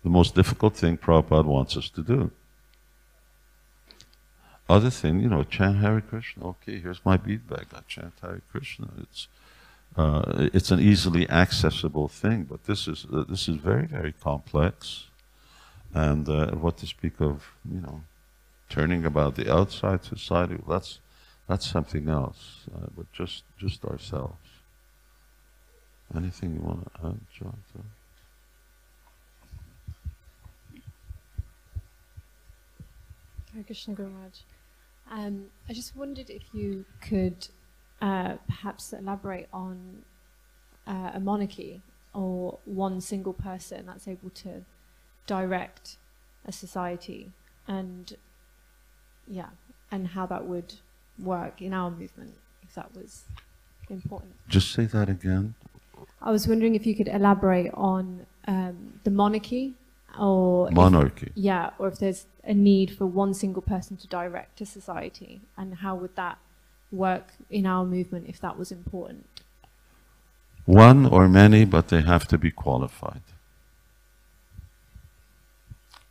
the most difficult thing Prabhupada wants us to do. Other thing, chant Hare Krishna. Okay, here's my bead bag. I chant Hare Krishna. It's an easily accessible thing, but this is very, very complex. And what to speak of, turning about the outside society, that's something else. But just ourselves. Anything you want to add, Jonathan? Hare Krishna, Guru Maharaj. I just wondered if you could perhaps elaborate on a monarchy or one single person that's able to direct a society, and how that would work in our movement, if that was important. Just say that again. I was wondering if you could elaborate on the monarchy, or monarchy. Or if there's a need for one single person to direct a society, and how would that work in our movement if that was important? One or many, but they have to be qualified.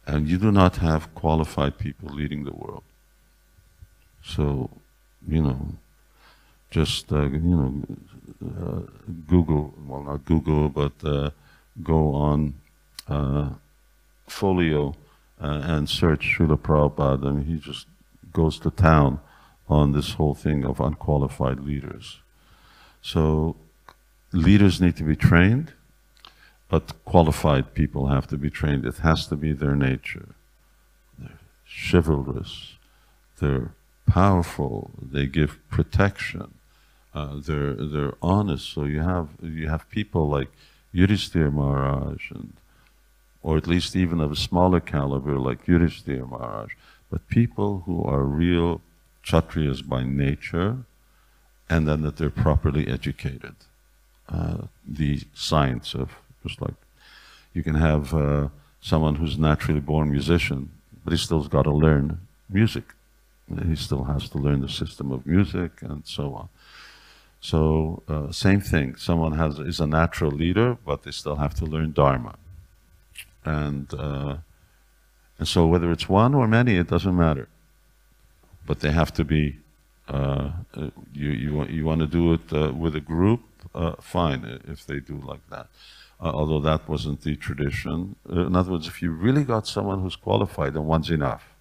And you do not have qualified people leading the world. So, just, Google, well, not Google, but go on Folio and search Srila Prabhupada, and he just goes to town on this whole thing of unqualified leaders. So, leaders need to be trained, but qualified people have to be trained. It has to be their nature. They're chivalrous, they're powerful, they give protection, they're honest. So you have people like Yudhisthira Maharaj, or at least even of a smaller caliber like Yudhisthira Maharaj, but people who are real Kshatriyas by nature, and then that they're properly educated. The science of, just like you can have someone who's naturally born musician, but he still's got to learn music. He still has to learn the system of music and so on. So same thing, someone is a natural leader, but they still have to learn Dharma. And so whether it's one or many, it doesn't matter. But they have to be, you want to do it with a group, fine, if they do like that. Although that wasn't the tradition. In other words, if you really got someone who's qualified, then one's enough.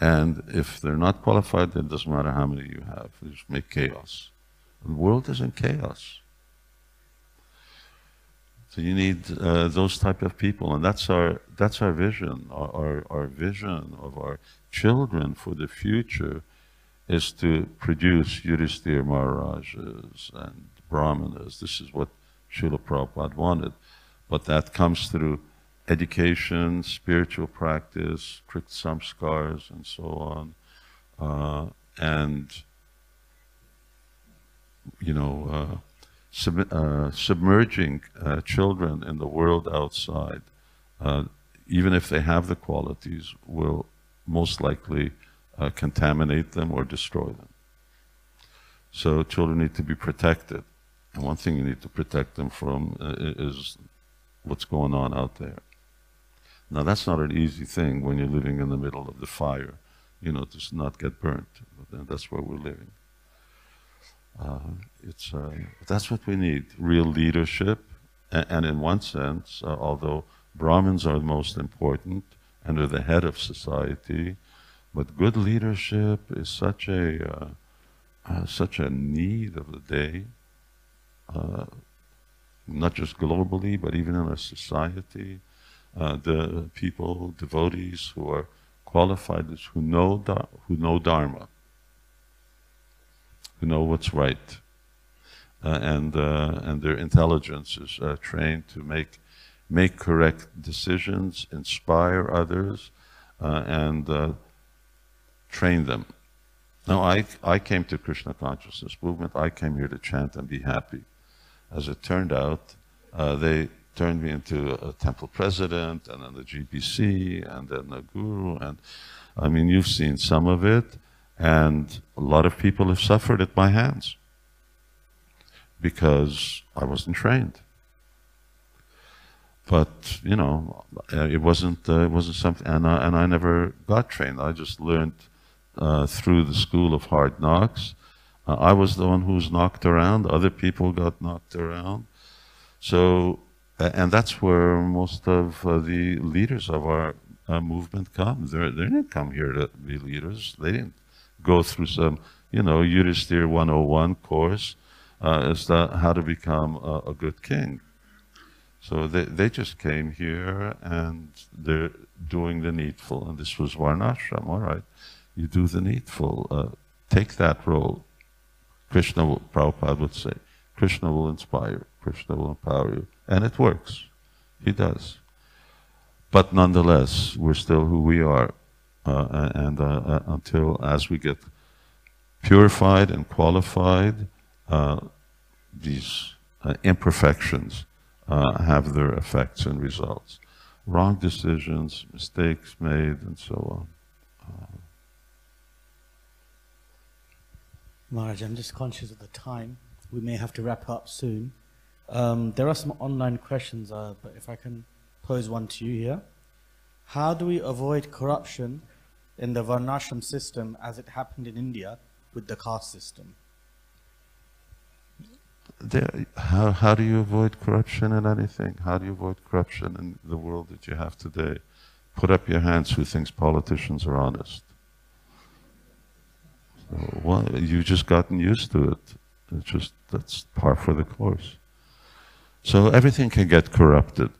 And if they're not qualified, then it doesn't matter how many you have. You just make chaos. The world is in chaos. So you need those type of people, and that's our vision. Our vision of our children for the future is to produce Yudhisthira Maharajas and Brahmanas. This is what Srila Prabhupada wanted. But that comes through education, spiritual practice, kriya samskars, and so on. Submerging children in the world outside, even if they have the qualities, will most likely contaminate them or destroy them. So children need to be protected. And one thing you need to protect them from is what's going on out there. Now that's not an easy thing when you're living in the middle of the fire, to not get burnt. But that's where we're living. That's what we need, real leadership. And in one sense, although Brahmins are the most important and are the head of society, but good leadership is such a need of the day, not just globally, but even in our society. The people, devotees who are qualified, who know Dharma, who know what's right, and their intelligence is trained to make correct decisions, inspire others, and train them. Now, I came to Krishna consciousness movement. I came here to chant and be happy. As it turned out, they turned me into a temple president, and then the GBC, and then a guru, and I mean, you've seen some of it, and a lot of people have suffered at my hands because I wasn't trained. But it wasn't something, and I never got trained. I just learned through the school of hard knocks. I was the one who was knocked around. Other people got knocked around. So, and that's where most of the leaders of our movement come. They didn't come here to be leaders. They didn't go through some, Yudhisthira 101 course as to how to become a good king. So they just came here and they're doing the needful. And this was Varnāśrama, all right. You do the needful. Take that role. Krishna, Prabhupada would say, Krishna will inspire you, Krishna will empower you. And it works. He does. But nonetheless, we're still who we are. Until, as we get purified and qualified, these imperfections have their effects and results. Wrong decisions, mistakes made, and so on. Maharaj, I'm just conscious of the time. We may have to wrap up soon. There are some online questions, but if I can pose one to you here. How do we avoid corruption in the Varnāśrama system as it happened in India with the caste system? How do you avoid corruption in anything? How do you avoid corruption in the world that you have today? Put up your hands who thinks politicians are honest. So, well, you've just gotten used to it. It's just, that's par for the course. So everything can get corrupted.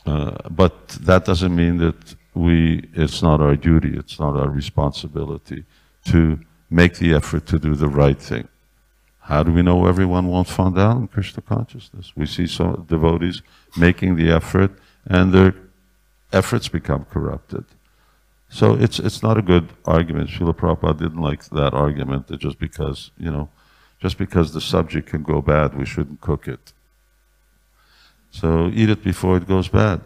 But that doesn't mean that it's not our duty, it's not our responsibility to make the effort to do the right thing. How do we know everyone won't fall down in Krishna consciousness? We see some devotees making the effort, and their efforts become corrupted. So it's not a good argument. Srila Prabhupada didn't like that argument that just because the subject can go bad, we shouldn't cook it. So eat it before it goes bad.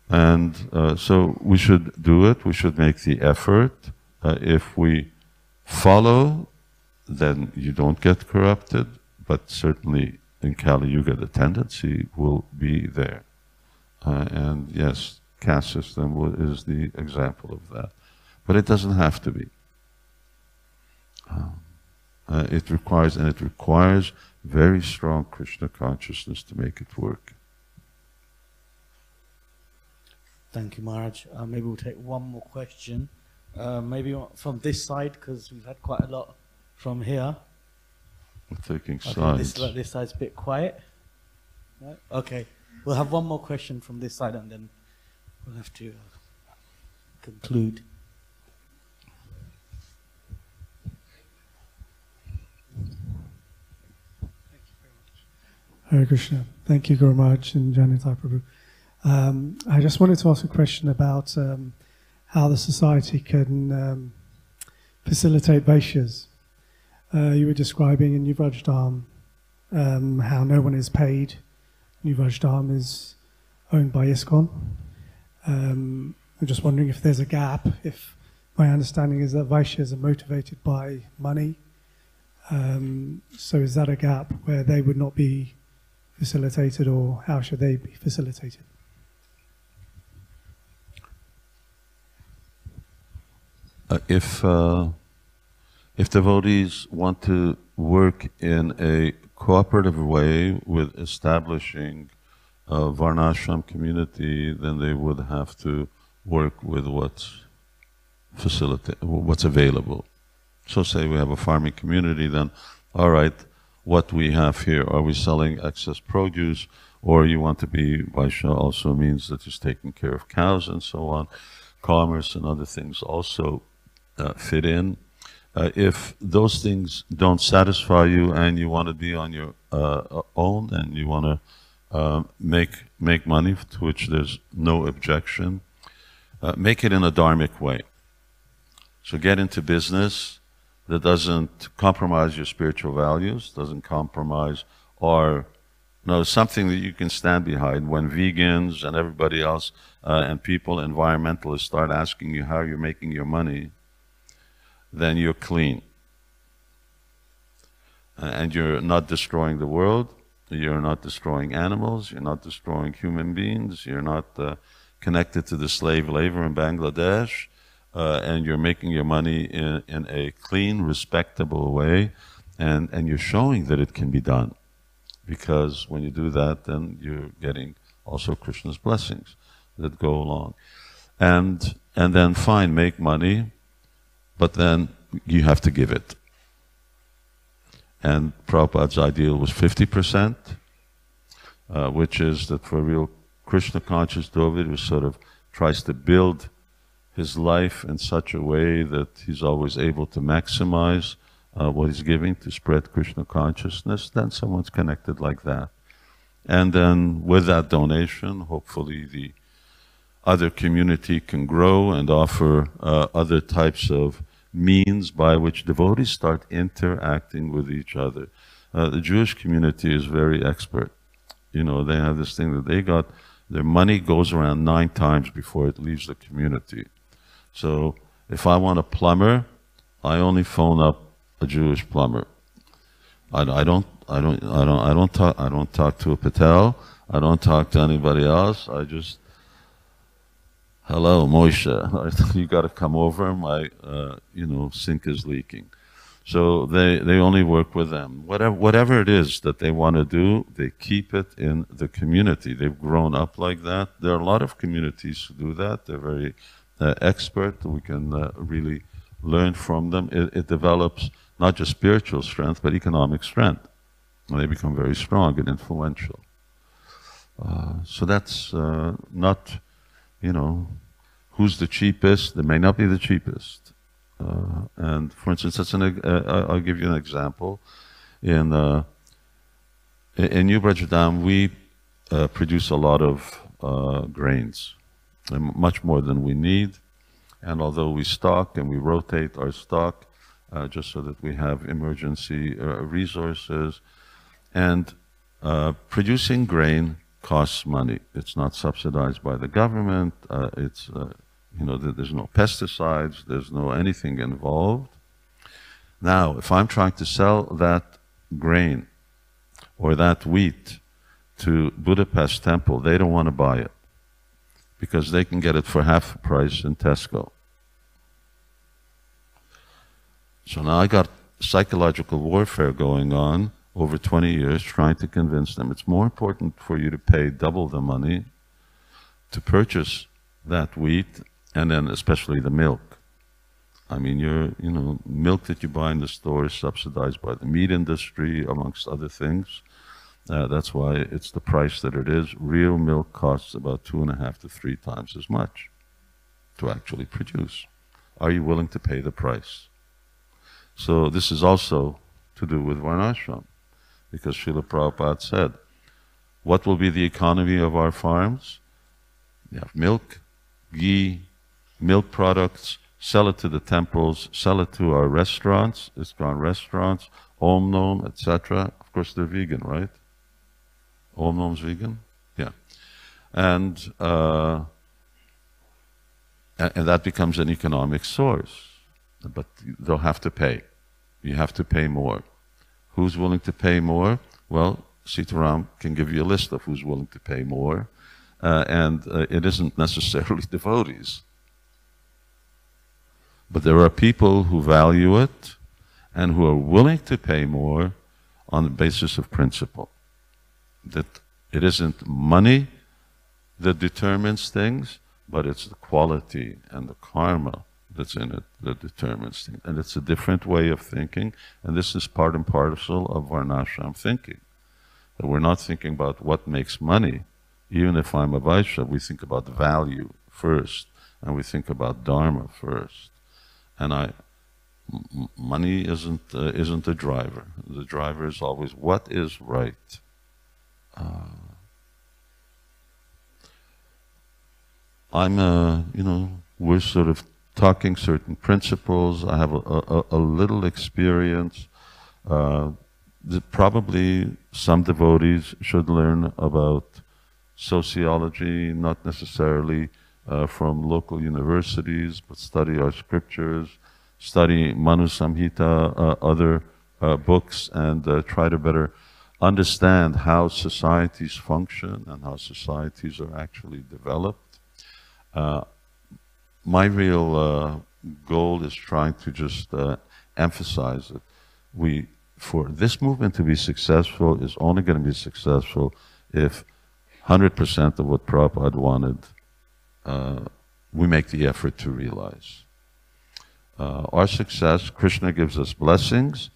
And so we should do it, we should make the effort. If we follow, then you don't get corrupted, but certainly in Kali Yuga the tendency will be there. And yes, caste system is the example of that. But it doesn't have to be. It requires very strong Krishna consciousness to make it work. Thank you, Maharaj. Maybe we'll take one more question. Maybe from this side, because we've had quite a lot from here. We're taking sides. This side's a bit quiet. Right? Okay, we'll have one more question from this side and then we'll have to conclude. Hare Krishna. Thank you, Guru Maharaj and Janitai Prabhu. I just wanted to ask a question about how the society can facilitate Vaishyas. You were describing in Yuvraj how no one is paid. Yuvraj is owned by ISKCON. I'm just wondering if there's a gap, if my understanding is that Vaishyas are motivated by money. So is that a gap where they would not be facilitated, or how should they be facilitated? If devotees want to work in a cooperative way with establishing a Varnāśrama community, then they would have to work with what's available. So say we have a farming community, then all right, what we have here, are we selling excess produce, or you want to be Vaishya also means that he's taking care of cows and so on. Commerce and other things also fit in. If those things don't satisfy you and you want to be on your own and you want to make money, to which there's no objection, make it in a dharmic way. So get into business that doesn't compromise your spiritual values, doesn't compromise, or something that you can stand behind. When vegans and everybody else and people, environmentalists, start asking you how you're making your money, then you're clean. And you're not destroying the world, you're not destroying animals, you're not destroying human beings, you're not connected to the slave labor in Bangladesh, and you're making your money in a clean, respectable way, and you're showing that it can be done. Because when you do that, then you're getting also Krishna's blessings that go along. And then fine, make money, but then you have to give it. And Prabhupada's ideal was 50%, which is that for a real Krishna conscious devotee who sort of tries to build his life in such a way that he's always able to maximize what he's giving to spread Krishna consciousness, then someone's connected like that. And then with that donation, hopefully the other community can grow and offer other types of means by which devotees start interacting with each other. The Jewish community is very expert. You know, they have this thing that they got, their money goes around 9 times before it leaves the community. So if I want a plumber, I only phone up a Jewish plumber. I don't talk to a Patel. I don't talk to anybody else. I just, hello, Moshe, you got to come over. My, sink is leaking. So they only work with them. Whatever it is that they want to do, they keep it in the community. They've grown up like that. There are a lot of communities who do that. They're very expert. We can really learn from them. It develops not just spiritual strength, but economic strength. And they become very strong and influential. So that's not, who's the cheapest. They may not be the cheapest. And for instance, I'll give you an example. In New Brajadam, we produce a lot of grains, much more than we need. And although we stock and we rotate our stock, just so that we have emergency resources, and producing grain costs money. It's not subsidized by the government. There's no pesticides, there's no anything involved. Now, if I'm trying to sell that grain or that wheat to Budapest Temple, they don't want to buy it because they can get it for half the price in Tesco. So now I got psychological warfare going on over 20 years trying to convince them it's more important for you to pay double the money to purchase that wheat, and then especially the milk. I mean, milk that you buy in the store is subsidized by the meat industry, amongst other things. That's why it's the price that it is. Real milk costs about 2.5 to 3 times as much to actually produce. Are you willing to pay the price? So this is also to do with Varnāśrama, because Srila Prabhupada said, what will be the economy of our farms? You have milk, ghee, milk products, sell it to the temples, sell it to our restaurants, ISKCON restaurants, Om Nom, etc. Of course, they're vegan, right? Om Nom's vegan? Yeah. And that becomes an economic source. But they'll have to pay. You have to pay more. Who's willing to pay more? Well, Sitaram can give you a list of who's willing to pay more. And it isn't necessarily devotees. But there are people who value it and who are willing to pay more on the basis of principle. That it isn't money that determines things, but it's the quality and the karma that's in it that determines things. And it's a different way of thinking, and this is part and parcel of Varnāśrama thinking. That we're not thinking about what makes money. Even if I'm a Vaishnava, we think about value first, and we think about Dharma first. And money isn't the driver. The driver is always what is right. We're sort of talking certain principles. I have a little experience. Probably some devotees should learn about sociology, not necessarily from local universities, but study our scriptures, study Manu Samhita, other books, and try to better understand how societies function and how societies are actually developed. My real goal is trying to just emphasize it. For this movement to be successful is only going to be successful if 100% of what Prabhupada wanted, we make the effort to realize. Our success, Krishna gives us blessings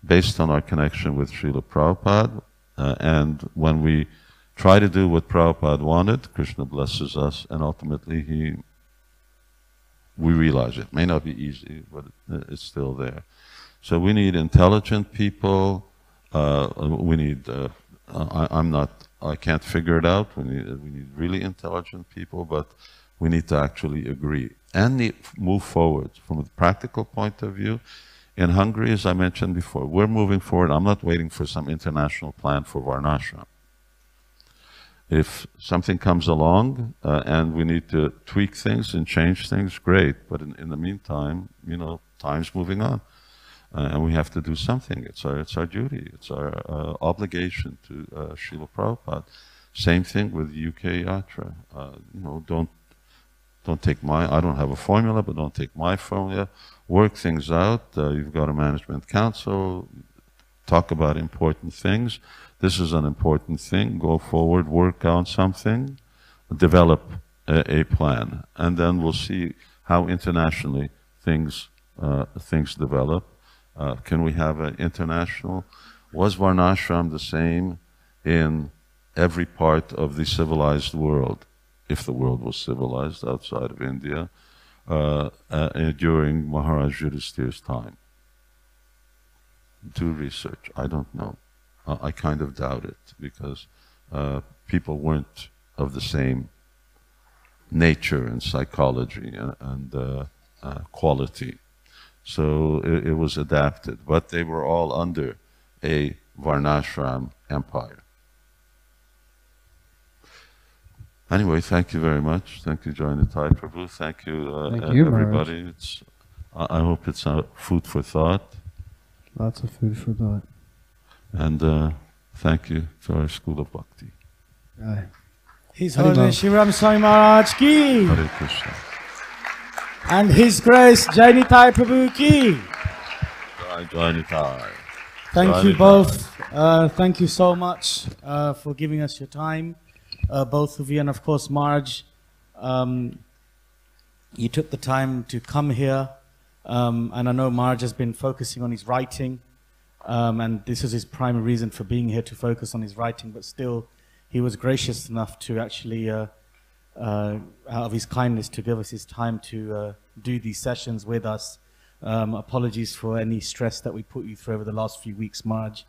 based on our connection with Srila Prabhupada, and when we try to do what Prabhupada wanted, Krishna blesses us, and ultimately we realize it. May not be easy, but it's still there. So we need intelligent people. We need. I can't figure it out. We need really intelligent people, but we need to actually agree and move forward from a practical point of view. In Hungary, as I mentioned before, we're moving forward. I'm not waiting for some international plan for Varnāśrama. If something comes along and we need to tweak things and change things, great. But in the meantime, you know, time's moving on. And we have to do something. It's our duty. It's our obligation to Srila Prabhupada. Same thing with UK Yatra. You know, don't take I don't have a formula, but don't take my formula. Work things out. You've got a management council. Talk about important things. This is an important thing. Go forward, work on something, develop a plan, and then we'll see how internationally things develop. Can we have an international? Was Varnāśrama the same in every part of the civilized world, if the world was civilized outside of India, during Maharaj Yudhisthira's time? Do research. I don't know. I kind of doubt it, because people weren't of the same nature and psychology and quality. So it was adapted, but they were all under a Varnāśrama empire. Anyway, thank you very much. Thank you, Jainitai Prabhu. Thank you, everybody. I hope it's food for thought. Lots of food for thought. And thank you to our School of Bhakti. Aye. His Holiness Shri Ram Swami Maharaj ki. Hare Krishna. And His Grace Jainitai Prabhu ki. Jainitai. Thank you both. Thank you so much for giving us your time, both of you, and of course Maharaj. You took the time to come here, and I know Maharaj has been focusing on his writing, and this is his primary reason for being here, to focus on his writing, but still he was gracious enough to actually out of his kindness to give us his time to do these sessions with us. Apologies for any stress that we put you through over the last few weeks, Maharaj,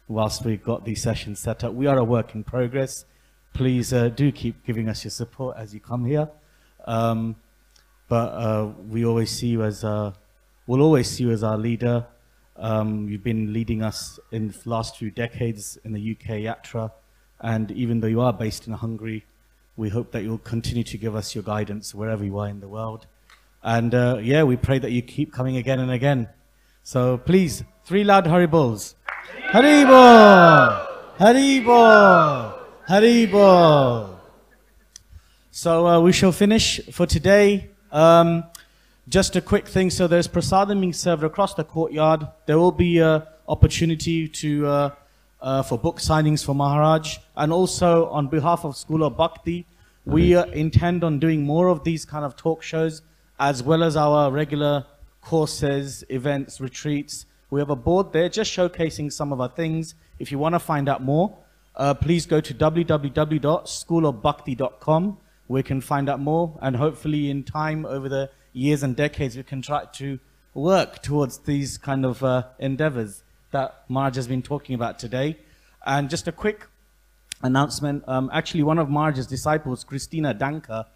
whilst we got these sessions set up. We are a work in progress. Please do keep giving us your support as you come here. But we always see you as we'll always see you as our leader. You've been leading us in the last few decades in the UK Yatra, and even though you are based in Hungary, we hope that you'll continue to give us your guidance wherever you are in the world. And yeah, we pray that you keep coming again and again. So please, 3 loud Haribols. Haribol! Haribol! Haribol! So we shall finish for today. Just a quick thing. So there's prasadam being served across the courtyard. There will be opportunity to for book signings for Maharaj. And also on behalf of School of Bhakti, we intend on doing more of these kind of talk shows, as well as our regular courses, events, retreats. We have a board there just showcasing some of our things. If you want to find out more, please go to www.schoolofbhakti.com, where you can find out more, and hopefully in time, over the years and decades, we can try to work towards these kind of endeavors that Maharaj has been talking about today. And just a quick announcement, actually one of Maharaj's disciples, Christina Danka,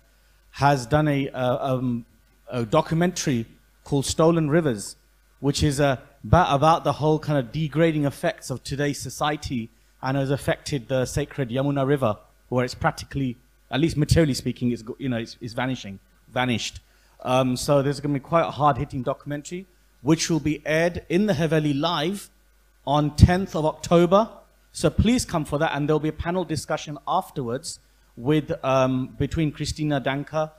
has done a documentary called Stolen Rivers, which is about the whole kind of degrading effects of today's society, and has affected the sacred Yamuna River, where it's practically, at least materially speaking, it's vanished. So there's going to be quite a hard-hitting documentary, which will be aired in the Haveli live on 10th of October. So please come for that, and there'll be a panel discussion afterwards with between Christina Danka,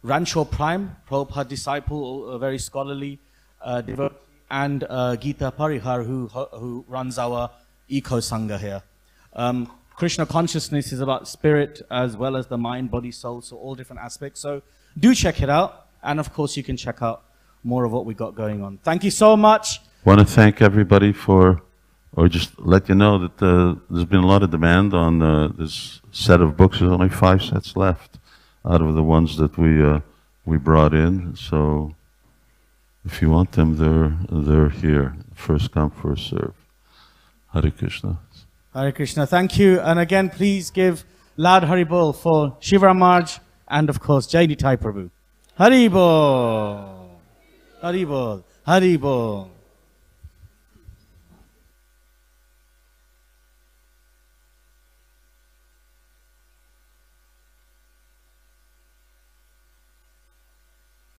Rancho Prime, Prabhupada disciple, a very scholarly devotee, and Geeta Parihar, who runs our Eco Sangha here. Krishna consciousness is about spirit as well as the mind, body, soul, so all different aspects. So do check it out. And of course, you can check out more of what we got going on. Thank you so much. Want to thank everybody for, or just let you know that there's been a lot of demand on this set of books. There's only 5 sets left out of the ones that we brought in. So If you want them, they're here. First come, first serve. Hare Krishna. Hare Krishna. Thank you. And again, please give loud Haribol for Shiva Ramaj and of course Jai Nitai Prabhu. Haribol. Haribol. Haribol.